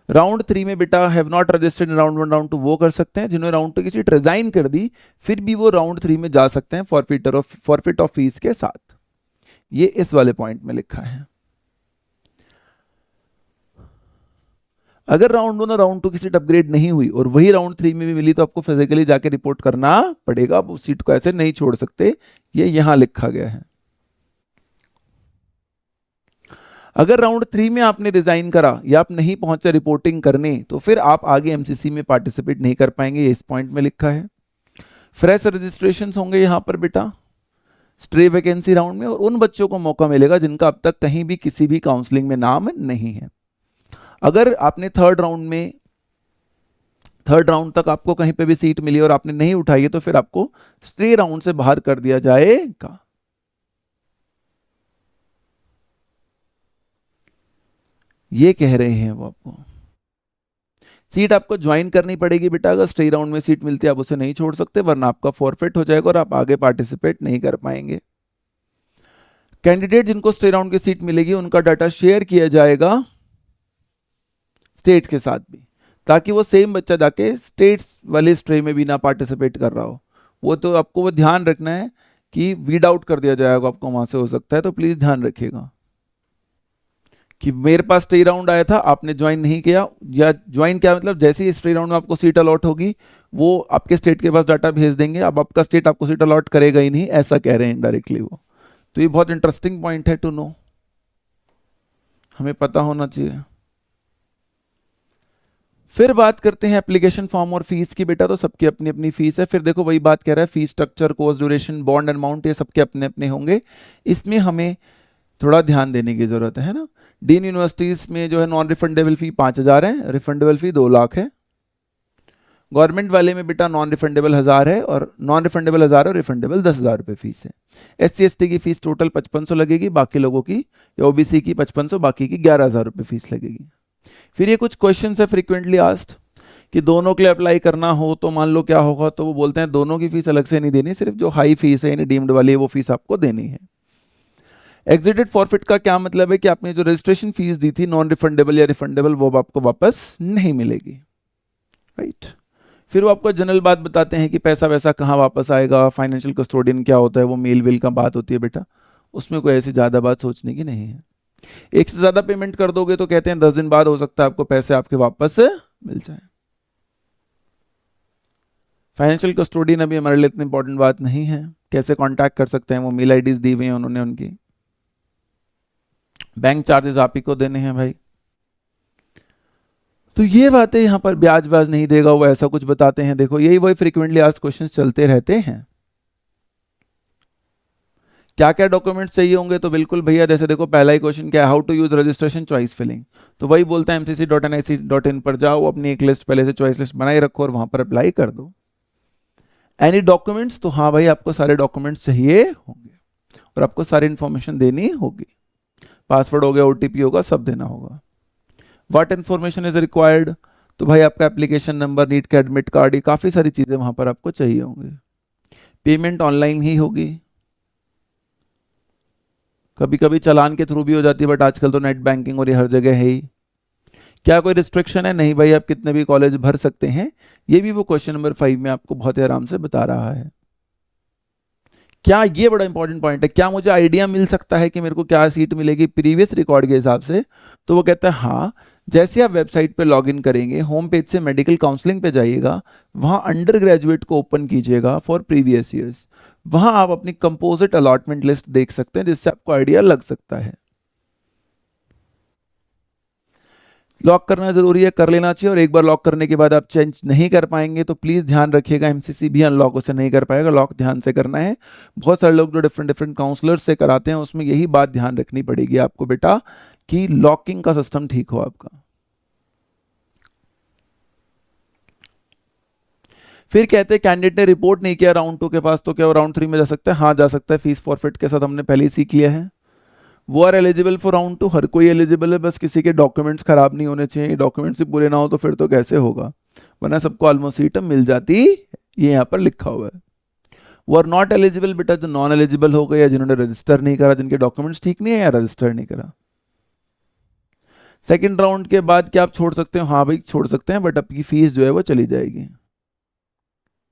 राउंड 3 में बेटा have not registered in round 1 round 2 वो कर सकते हैं, जिन्होंने राउंड 2 की सीट रिजाइन कर दी फिर भी वो राउंड 3 में जा सकते हैं फॉरफिट ऑफ फीस के साथ। ये इस वाले पॉइंट में लिखा है। अगर राउंड 1 और राउंड 2 की सीट अपग्रेड नहीं हुई और वही राउंड 3 में भी मिली तो आपको फिजिकली जाके रिपोर्ट करना पड़ेगा, आप उस सीट को ऐसे नहीं छोड़ सकते, ये यहां लिखा गया है। अगर राउंड 3 में आपने रिजाइन करा या आप नहीं पहुंचे रिपोर्टिंग करने तो फिर आप आगे एमसीसी में पार्टिसिपेट नहीं कर पाएंगे, ये इस पॉइंट में लिखा है। फ्रेश रजिस्ट्रेशन होंगे यहां पर बेटा स्ट्रे वैकेंसी राउंड में, और उन बच्चों को मौका मिलेगा जिनका अब तक कहीं भी किसी भी काउंसलिंग में नाम नहीं है। अगर आपने थर्ड राउंड तक आपको कहीं पे भी सीट मिली और आपने नहीं उठाई है तो फिर आपको स्ट्रे राउंड से बाहर कर दिया जाएगा। ये कह रहे हैं वो आपको। सीट आपको ज्वाइन करनी पड़ेगी बेटा, अगर स्टे राउंड में सीट मिलती है आप उसे नहीं छोड़ सकते, वरना आपका फॉरफिट हो जाएगा और आप आगे पार्टिसिपेट नहीं कर पाएंगे। कैंडिडेट जिनको स्टे राउंड की सीट मिलेगी उनका डाटा शेयर किया जाएगा स्टेट के साथ भी, ताकि वो सेम बच्चा जाके स्टेट्स वाले स्ट्रे में भी ना पार्टिसिपेट कर रहा हो। वो तो आपको वो ध्यान रखना है कि वीड आउट कर दिया जाएगा आपको वहां से, हो सकता है, तो प्लीज ध्यान रखिएगा कि मेरे पास स्टे राउंड आया था आपने ज्वाइन नहीं किया, या ज्वाइन क्या मतलब जैसे ही स्टे राउंड में आपको सीट अलॉट होगी वो आपके स्टेट के पास डाटा भेज देंगे, अब आपका स्टेट आपको सीट अलॉट करेगा ही नहीं, ऐसा कह रहे हैं इनडायरेक्टली वो। तो ये बहुत इंटरेस्टिंग पॉइंट है टू नो, हमें पता होना चाहिए। फिर बात करते हैं एप्लीकेशन फॉर्म और फीस की बेटा, तो सबकी अपनी अपनी फीस है। फिर देखो वही बात कह रहा है, fees structure, course duration, bond amount, ये सबके अपने अपने होंगे। इसमें हमें थोड़ा ध्यान देने की जरूरत है ना। डीन यूनिवर्सिटीज में जो है नॉन रिफंडेबल फी 5,000 है, रिफंडेबल फी 2 लाख है। गवर्नमेंट वाले में बेटा नॉन रिफंडेबल 1,000 है, और नॉन रिफंडेबल 1,000 और रिफंडेबल 10,000 रुपये फीस है। SC ST की फीस टोटल 5,500 लगेगी, बाकी लोगों की या OBC की 5,500, बाकी की 11,000 रुपये फीस लगेगी। फिर ये कुछ क्वेश्चन है फ्रीक्वेंटली आस्क्ड कि दोनों के लिए अप्लाई करना हो तो मान लो क्या होगा, तो वो बोलते हैं दोनों की फीस अलग से नहीं देनी, सिर्फ जो हाई फीस है यानी डीम्ड वाली है वो फीस आपको देनी है। एग्जिटेड फॉरफिट का क्या मतलब है कि आपने जो रजिस्ट्रेशन फीस दी थी नॉन रिफंडेबल या रिफंडेबल, वो आपको वापस नहीं मिलेगी, राइट। फिर वो आपको जनरल बात बताते हैं कि पैसा वैसा कहाँ वापस आएगा, फाइनेंशियल कस्टोडियन क्या होता है, वो मेल वेल का बात होती है बेटा, उसमें कोई ऐसी ज़्यादा बात सोचने की नहीं है। एक से ज़्यादा पेमेंट कर दोगे तो कहते हैं 10 दिन बाद हो सकता है आपको पैसे आपके वापस मिल जाए। फाइनेंशियल कस्टोडियन अभी हमारे लिए इतनी इंपॉर्टेंट बात नहीं है, कैसे कांटेक्ट कर सकते हैं, वो मेल आईडीज दी हुई हैं उन्होंने उनकी। बैंक चार्जेस आप ही को देने हैं भाई। तो ये बातें यहाँ पर ब्याज व्याज नहीं देगा वो, ऐसा कुछ बताते हैं। देखो यही वही फ्रीक्वेंटली आस्क्ड क्वेश्चंस चलते रहते हैं। क्या क्या डॉक्यूमेंट्स चाहिए होंगे, तो बिल्कुल भैया जैसे देखो पहला ही क्वेश्चन क्या है, how to use registration choice filling, तो वही बोलता है mcc.nic.in पर जाओ, अपनी एक लिस्ट पहले से चॉइस लिस्ट बनाए रखो और वहां पर अप्लाई कर दो। एनी डॉक्यूमेंट्स, तो हाँ भाई आपको सारे डॉक्यूमेंट्स चाहिए होंगे और आपको सारी इंफॉर्मेशन देनी होगी, पासवर्ड हो गया, ओटीपी होगा, सब देना होगा। व्हाट इन्फॉर्मेशन इज रिक्वायर्ड, तो भाई आपका एप्लीकेशन नंबर, नीट का एडमिट कार्ड, ये काफ़ी सारी चीज़ें वहाँ पर आपको चाहिए होंगे। पेमेंट ऑनलाइन ही होगी, कभी कभी चालान के थ्रू भी हो जाती है, बट आजकल तो नेट बैंकिंग और ये हर जगह है ही। क्या कोई रिस्ट्रिक्शन है, नहीं भाई आप कितने भी कॉलेज भर सकते हैं, ये भी वो क्वेश्चन नंबर 5 में आपको बहुत ही आराम से बता रहा है। क्या, ये बड़ा इंपॉर्टेंट पॉइंट है, क्या मुझे आइडिया मिल सकता है कि मेरे को क्या सीट मिलेगी प्रीवियस रिकॉर्ड के हिसाब से, तो वो कहता है हाँ, जैसे आप वेबसाइट पे लॉगिन करेंगे, होम पेज से मेडिकल काउंसलिंग पे जाइएगा, वहां अंडर ग्रेजुएट को ओपन कीजिएगा फॉर प्रीवियस ईयर्स, वहां आप अपनी कंपोजिट अलॉटमेंट लिस्ट देख सकते हैं, जिससे आपको आइडिया लग सकता है। लॉक करना जरूरी है, कर लेना चाहिए, और एक बार लॉक करने के बाद आप चेंज नहीं कर पाएंगे तो प्लीज ध्यान रखिएगा, एमसीसी भी अनलॉक उसे नहीं कर पाएगा, लॉक ध्यान से करना है। बहुत सारे लोग जो डिफरेंट डिफरेंट काउंसलर्स से कराते हैं उसमें यही बात ध्यान रखनी पड़ेगी आपको बेटा, कि लॉकिंग का सिस्टम ठीक हो आपका। फिर कहते हैं कैंडिडेट ने रिपोर्ट नहीं किया राउंड 2 के पास, तो क्या वो राउंड 3 में जा सकता है? हाँ जा सकता है, फीस फॉरफिट के साथ, हमने पहले ही सीख लिया है। वो आर एलिजिबल फॉर राउंड 2, हर कोई एलिजिबल है, बस किसी के डॉक्यूमेंट्स खराब नहीं होने चाहिए, डॉक्यूमेंट्स ही पूरे ना हो तो फिर तो कैसे होगा, वरना सबको ऑलमोस्ट सीट मिल जाती, ये यहाँ पर लिखा हुआ है। वो आर नॉट एलिजिबल बेटा, जो नॉन एलिजिबल हो गए या जिन्होंने रजिस्टर नहीं करा, जिनके डॉक्यूमेंट्स ठीक नहीं है या रजिस्टर नहीं करा। सेकेंड राउंड के बाद क्या आप छोड़ सकते हो? हाँ भाई छोड़ सकते हैं, बट आपकी फीस जो है वो चली जाएगी।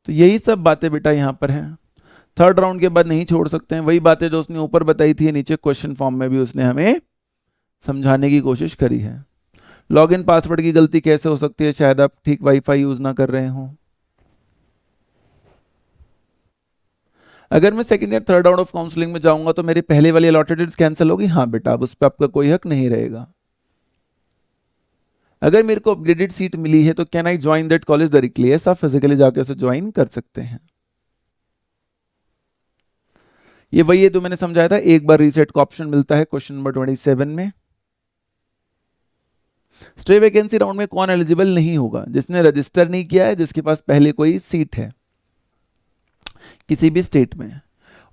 तो यही सब बातें बेटा यहाँ पर हैं। थर्ड राउंड के बाद नहीं छोड़ सकते हैं, वही बातें जो उसने ऊपर बताई थी, नीचे क्वेश्चन फॉर्म में भी उसने हमें समझाने की कोशिश करी है। लॉगिन पासवर्ड की गलती कैसे हो सकती है? शायद आप ठीक वाईफाई यूज ना कर रहे हो। अगर मैं सेकंड या थर्ड राउंड ऑफ काउंसलिंग में जाऊंगा तो मेरी पहले वाली अलॉटेड कैंसिल होगी? हाँ बेटा, अब उस पर आपका कोई हक नहीं रहेगा। अगर मेरे को अपग्रेडेड सीट मिली है तो can I join that college directly? आप फिजिकली जाकर उसे ज्वाइन कर सकते हैं। ये वही है जो मैंने समझाया था, एक बार रीसेट का ऑप्शन मिलता है क्वेश्चन नंबर 27 में। स्टे वैकेंसी राउंड में कौन एलिजिबल नहीं होगा? जिसने रजिस्टर नहीं किया है, जिसके पास पहले कोई सीट है किसी भी स्टेट में,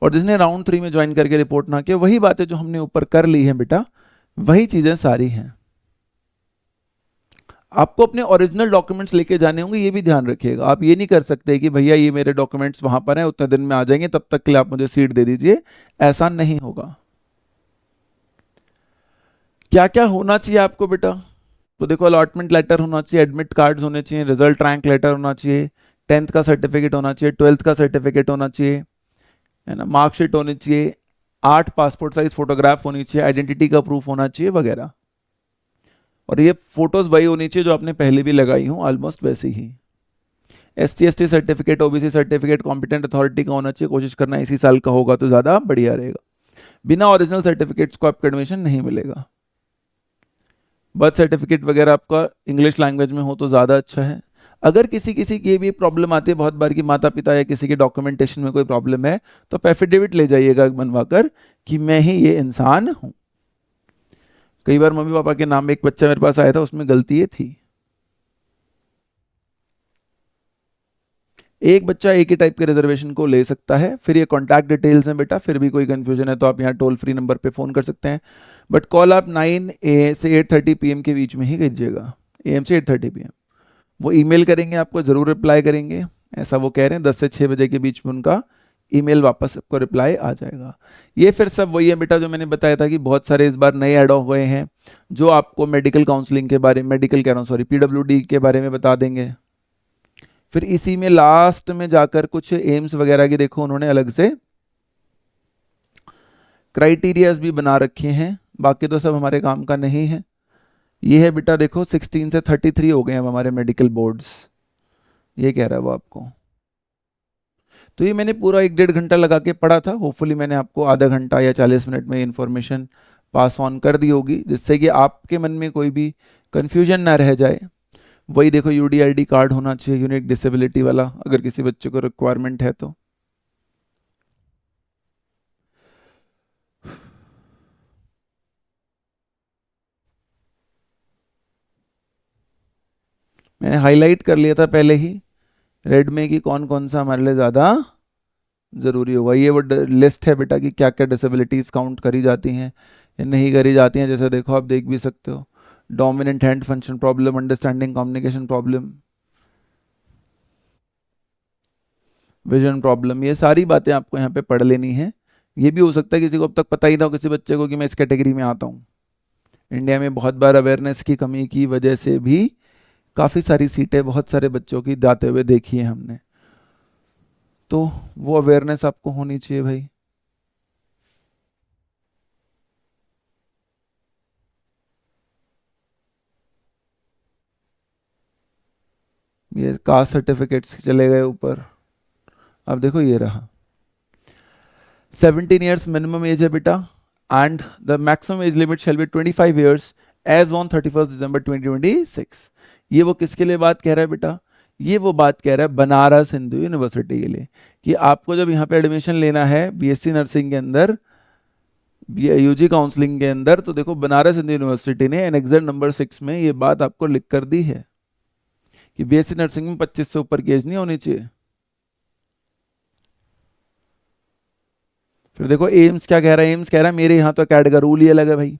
और जिसने राउंड 3 में ज्वाइन करके रिपोर्ट ना किया। वही बातें जो हमने ऊपर कर ली हैं बेटा, वही चीजें सारी हैं। आपको अपने ओरिजिनल डॉक्यूमेंट्स लेके जाने होंगे, ये भी ध्यान रखिएगा। आप ये नहीं कर सकते कि भैया ये मेरे डॉक्यूमेंट्स वहां पर हैं, उतने दिन में आ जाएंगे, तब तक के लिए आप मुझे सीट दे दीजिए, ऐसा नहीं होगा। क्या क्या होना चाहिए आपको बेटा? तो देखो अलॉटमेंट लेटर होना चाहिए, एडमिट कार्ड्स होने चाहिए, रिजल्ट रैंक लेटर होना चाहिए, 10th का सर्टिफिकेट होना चाहिए, 12th का सर्टिफिकेट होना चाहिए, है ना, मार्कशीट होनी चाहिए, 8 पासपोर्ट साइज फोटोग्राफ होनी चाहिए, आइडेंटिटी का प्रूफ होना चाहिए वगैरह। और ये फोटोज वही होनी चाहिए जो आपने पहले भी लगाई हूँ, ऑलमोस्ट वैसे ही। SC/ST certificate, OBC certificate competent authority का होना चाहिए, कोशिश करना इसी साल का होगा तो ज़्यादा बढ़िया रहेगा। बिना ओरिजिनल सर्टिफिकेट्स को आपको एडमिशन नहीं मिलेगा। बर्थ सर्टिफिकेट वगैरह आपका इंग्लिश लैंग्वेज में हो तो ज़्यादा अच्छा है। अगर किसी किसी की भी प्रॉब्लम आती है बहुत बार कि माता पिता या किसी के डॉक्यूमेंटेशन में कोई प्रॉब्लम है, तो आप एफिडेविट ले जाइएगा बनवाकर कि मैं ही ये इंसान हूँ। कई बार मम्मी पापा के नाम एक बच्चा मेरे पास आया था, उसमें गलती ये थी। एक बच्चा एक ही टाइप के रिजर्वेशन को ले सकता है। फिर ये कॉन्टैक्ट डिटेल्स हैं बेटा, फिर भी कोई कंफ्यूजन है तो आप यहाँ टोल फ्री नंबर पे फ़ोन कर सकते हैं, बट कॉल आप 9 AM से 8:30 PM के बीच में ही कीजिएगा, AM से 8:30 PM। वो ईमेल करेंगे, आपको ज़रूर रिप्लाई करेंगे, ऐसा वो कह रहे हैं, 10 से 6 बजे के बीच में उनका ईमेल वापस आपको रिप्लाई आ जाएगा। ये फिर सब वही है बेटा जो मैंने बताया था कि बहुत सारे इस बार नए ऐड हो गए हैं जो आपको मेडिकल काउंसलिंग के बारे में, मेडिकल कह रहा हूँ सॉरी, PWD के बारे में बता देंगे, फिर इसी में लास्ट में जाकर कुछ एम्स वगैरह की देखो उन्होंने अलग से क्राइटेरियाज भी बना रखे हैं, बाकी तो सब हमारे काम का नहीं है। ये है बेटा देखो 16 से 33 हो गए हैं अब हमारे मेडिकल बोर्ड्स, ये कह रहा है वो आपको। तो ये मैंने पूरा 1-1.5 घंटा लगा के पढ़ा था, होपफुली मैंने आपको आधा घंटा या 40 मिनट में इन्फॉर्मेशन पास ऑन कर दी होगी, जिससे कि आपके मन में कोई भी कंफ्यूजन ना रह जाए। वही देखो यूडीआईडी कार्ड होना चाहिए, यूनिक डिसेबिलिटी वाला, अगर किसी बच्चे को रिक्वायरमेंट है तो। मैंने हाईलाइट कर लिया था पहले ही रेड में कि कौन कौन सा हमारे लिए ज़्यादा ज़रूरी होगा। ये वो लिस्ट है बेटा कि क्या क्या डिसेबिलिटीज़ काउंट करी जाती हैं या नहीं करी जाती हैं। जैसे देखो आप देख भी सकते हो, dominant hand function problem, understanding communication problem, vision problem, ये सारी बातें आपको यहाँ पे पढ़ लेनी है। ये भी हो सकता है किसी को अब तक पता ही ना हो किसी बच्चे को कि मैं इस कैटेगरी में आता हूँ। इंडिया में बहुत बार अवेयरनेस की कमी की वजह से भी काफ़ी सारी सीटें बहुत सारे बच्चों की जाते हुए देखी है हमने, तो वो अवेयरनेस आपको होनी चाहिए भाई। ये कास्ट सर्टिफिकेट्स चले गए ऊपर, अब देखो ये रहा 17 ईयर्स मिनिमम एज है बेटा, and the maximum age limit shall be 25 years age on 31 December 2026। ये वो किसके लिए बात कह रहा है बेटा, ये वो बात कह रहा है बनारस हिंदू यूनिवर्सिटी के लिए, कि आपको जब यहाँ पे एडमिशन लेना है बीएससी नर्सिंग के अंदर, यूजी काउंसलिंग के अंदर, तो देखो बनारस हिंदू यूनिवर्सिटी ने एनेक्सर नंबर 6 में ये बात आपको लिख कर दी है कि बीएससी नर्सिंग में 25 से ऊपर की एज नहीं होनी चाहिए। फिर देखो एम्स क्या कह रहा है, एम्स कह रहा है मेरे यहाँ तो कैट का रूल ही अलग है भाई।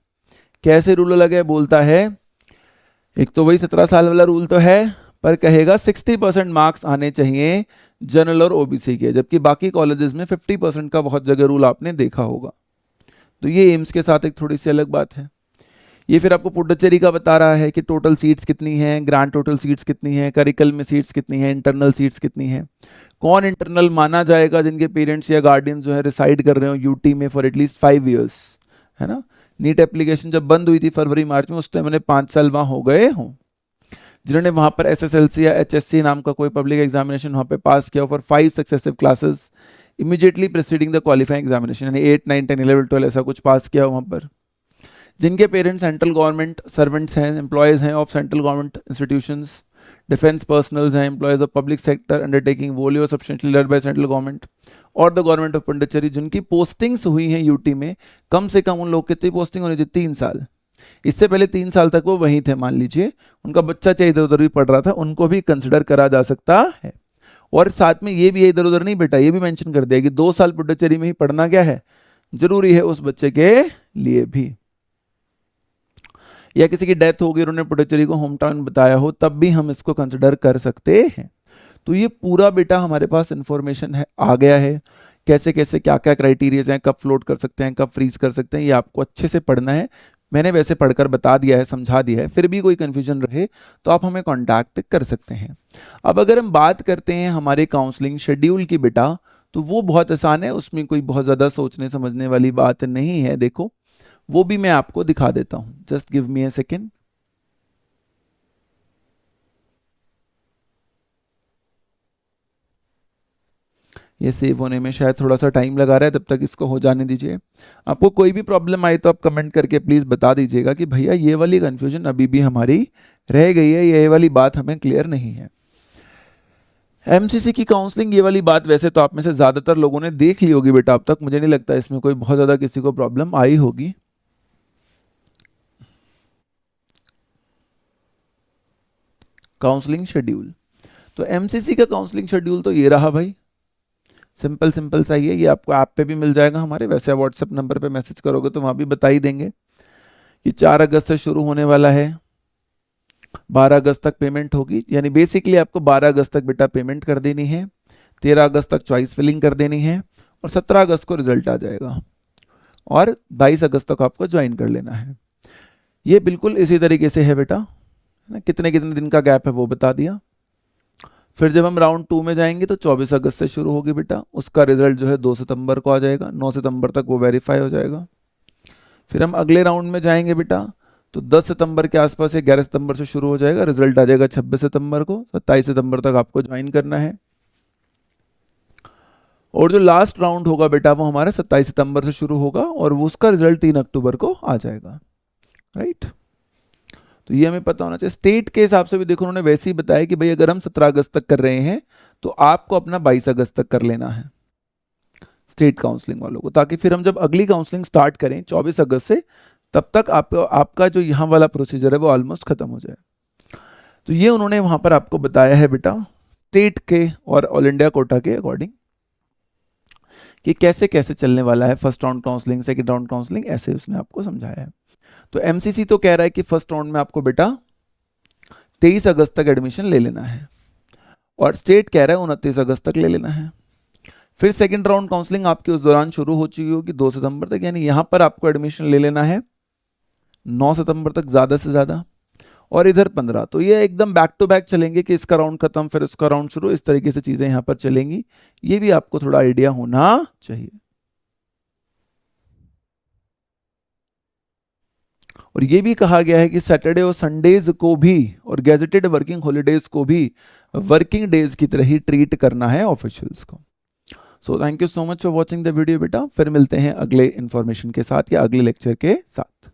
कैसे रूल अलग है, बोलता है एक तो वही 17 साल वाला रूल तो है, पर कहेगा 60% मार्क्स आने चाहिए जनरल और ओबीसी के, जबकि बाकी कॉलेजेस में 50% का बहुत जगह रूल आपने देखा होगा। तो ये एम्स के साथ एक थोड़ी सी अलग बात है। ये फिर आपको पुडुचेरी का बता रहा है कि टोटल सीट्स कितनी हैं, ग्रांड टोटल सीट्स कितनी हैं, करिकल में सीट्स कितनी हैं, इंटरनल सीट्स कितनी हैं, कौन इंटरनल माना जाएगा जिनके पेरेंट्स या गार्डियंस जो है रिसाइड कर रहे हो यूटी में फॉर एटलीस्ट 5 ईयर्स, है ना। नीट एप्लीकेशन जब बंद हुई थी फरवरी मार्च में, उस टाइम उन्हें 5 साल वहाँ हो गए हों। जिन्होंने वहाँ पर एसएसएलसी या एचएससी नाम का कोई पब्लिक एग्जामिनेशन वहाँ पे पास किया for 5 successive classes immediately preceding the qualifying examination, यानी 8, 9, 10, 11, 12 ऐसा कुछ पास किया वहाँ पर, जिनके पेरेंट्स सेंट्रल गवर्नमेंट सर्वेंट्स हैं, एम्प्लॉयज़ हैं of central government institutions, defence personnels हैं, employees of public sector undertaking wholly और substantially led by central government और द गवर्नमेंट ऑफ पुडुचेरी, जिनकी पोस्टिंग्स हुई हैं यूटी में, कम से कम उन लोग कितनी पोस्टिंग होनी चाहिए, 3 साल। इससे पहले 3 साल तक वो वहीं थे, मान लीजिए उनका बच्चा चाहे इधर उधर भी पढ़ रहा था, उनको भी कंसिडर करा जा सकता है। और साथ में ये भी इधर उधर नहीं बेटा, ये भी मेंशन कर दिया कि 2 साल पुडुचेरी में ही पढ़ना क्या है, जरूरी है उस बच्चे के लिए भी। या किसी की डेथ हो गई और उन्होंने पुडुचेरी को होम टाउन बताया हो, तब भी हम इसको कंसिडर कर सकते हैं। तो ये पूरा बेटा हमारे पास इंफॉर्मेशन है, आ गया है, कैसे कैसे क्या क्या क्राइटेरियाज हैं, कब फ्लोट कर सकते हैं, कब फ्रीज कर सकते हैं, ये आपको अच्छे से पढ़ना है। मैंने वैसे पढ़कर बता दिया है, समझा दिया है, फिर भी कोई कन्फ्यूजन रहे तो आप हमें कॉन्टैक्ट कर सकते हैं। अब अगर हम बात करते हैं हमारे काउंसलिंग शेड्यूल की बेटा, तो वो बहुत आसान है, उसमें कोई बहुत ज़्यादा सोचने समझने वाली बात नहीं है। देखो वो भी मैं आपको दिखा देता हूं, just give me a second. ये सेव होने में शायद थोड़ा सा टाइम लगा रहा है, तब तक इसको हो जाने दीजिए। आपको कोई भी प्रॉब्लम आए तो आप कमेंट करके प्लीज़ बता दीजिएगा कि भैया ये वाली कन्फ्यूजन अभी भी हमारी रह गई है, ये वाली बात हमें क्लियर नहीं है। एमसीसी की काउंसलिंग, ये वाली बात वैसे तो आप में से ज़्यादातर लोगों ने देख ली होगी बेटा अब तक, मुझे नहीं लगता इसमें कोई बहुत ज़्यादा किसी को प्रॉब्लम आई होगी। काउंसलिंग शेड्यूल, तो एमसीसी का काउंसलिंग शेड्यूल तो ये रहा भाई, सिंपल सिंपल सा ही है। ये आपको ऐप पे भी मिल जाएगा हमारे, वैसे आप व्हाट्सएप नंबर पे मैसेज करोगे तो वहाँ भी बता ही देंगे कि 4 अगस्त से शुरू होने वाला है, 12 अगस्त तक पेमेंट होगी, यानी बेसिकली आपको 12 अगस्त तक बेटा पेमेंट कर देनी है, 13 अगस्त तक चॉइस फिलिंग कर देनी है, और 17 अगस्त को रिजल्ट आ जाएगा, और 22 अगस्त तक आपको ज्वाइन कर लेना है। ये बिल्कुल इसी तरीके से है बेटा, है ना, कितने कितने दिन का गैप है वो बता दिया। फिर जब हम राउंड 2 में जाएंगे तो 24 अगस्त से शुरू होगी बेटा, उसका रिजल्ट जो है 2 सितंबर को आ जाएगा, 9 सितंबर तक वो वेरीफाई हो जाएगा। फिर हम अगले राउंड में जाएंगे बेटा, तो 10 सितंबर के आसपास या 11 सितंबर से शुरू हो जाएगा, रिजल्ट आ जाएगा 26 सितंबर को, 27 सितंबर तक आपको ज्वाइन करना है। और जो लास्ट राउंड होगा बेटा वो हमारा 27 सितंबर से शुरू होगा और वो उसका रिजल्ट 3 अक्टूबर को आ जाएगा, राइट। तो ये हमें पता होना चाहिए। स्टेट के हिसाब से भी देखो उन्होंने वैसे ही बताया कि भाई अगर हम 17 अगस्त तक कर रहे हैं तो आपको अपना 22 अगस्त तक कर लेना है स्टेट काउंसलिंग वालों को, ताकि फिर हम जब अगली काउंसलिंग स्टार्ट करें 24 अगस्त से, तब तक आपका जो यहाँ वाला प्रोसीजर है वो ऑलमोस्ट खत्म हो जाए। तो ये उन्होंने वहां पर आपको बताया है बेटा स्टेट के और ऑल इंडिया कोटा के अकॉर्डिंग कि कैसे कैसे चलने वाला है first round counselling, second round counselling, ऐसे उसने आपको समझाया है। तो एमसीसी तो कह रहा है कि फर्स्ट राउंड में आपको बेटा 23 अगस्त तक एडमिशन ले लेना है और स्टेट कह रहा है 29 अगस्त तक ले लेना है। फिर सेकंड राउंड काउंसलिंग आपकी उस दौरान शुरू हो चुकी होगी 2 सितंबर तक, यानी यहां पर आपको एडमिशन ले लेना है 9 सितंबर तक ज़्यादा से ज़्यादा, और इधर 15। तो ये एकदम बैक टू बैक चलेंगे कि इसका राउंड खत्म फिर उसका राउंड शुरू, इस तरीके से चीज़ें यहाँ पर चलेंगी। ये भी आपको थोड़ा आइडिया होना चाहिए। और ये भी कहा गया है कि सैटरडे और संडेज को भी और गैजेटेड वर्किंग हॉलीडेज को भी वर्किंग डेज की तरह ही ट्रीट करना है ऑफिशियल्स को। So thank you so much for watching the video बेटा, फिर मिलते हैं अगले इंफॉर्मेशन के साथ या अगले लेक्चर के साथ।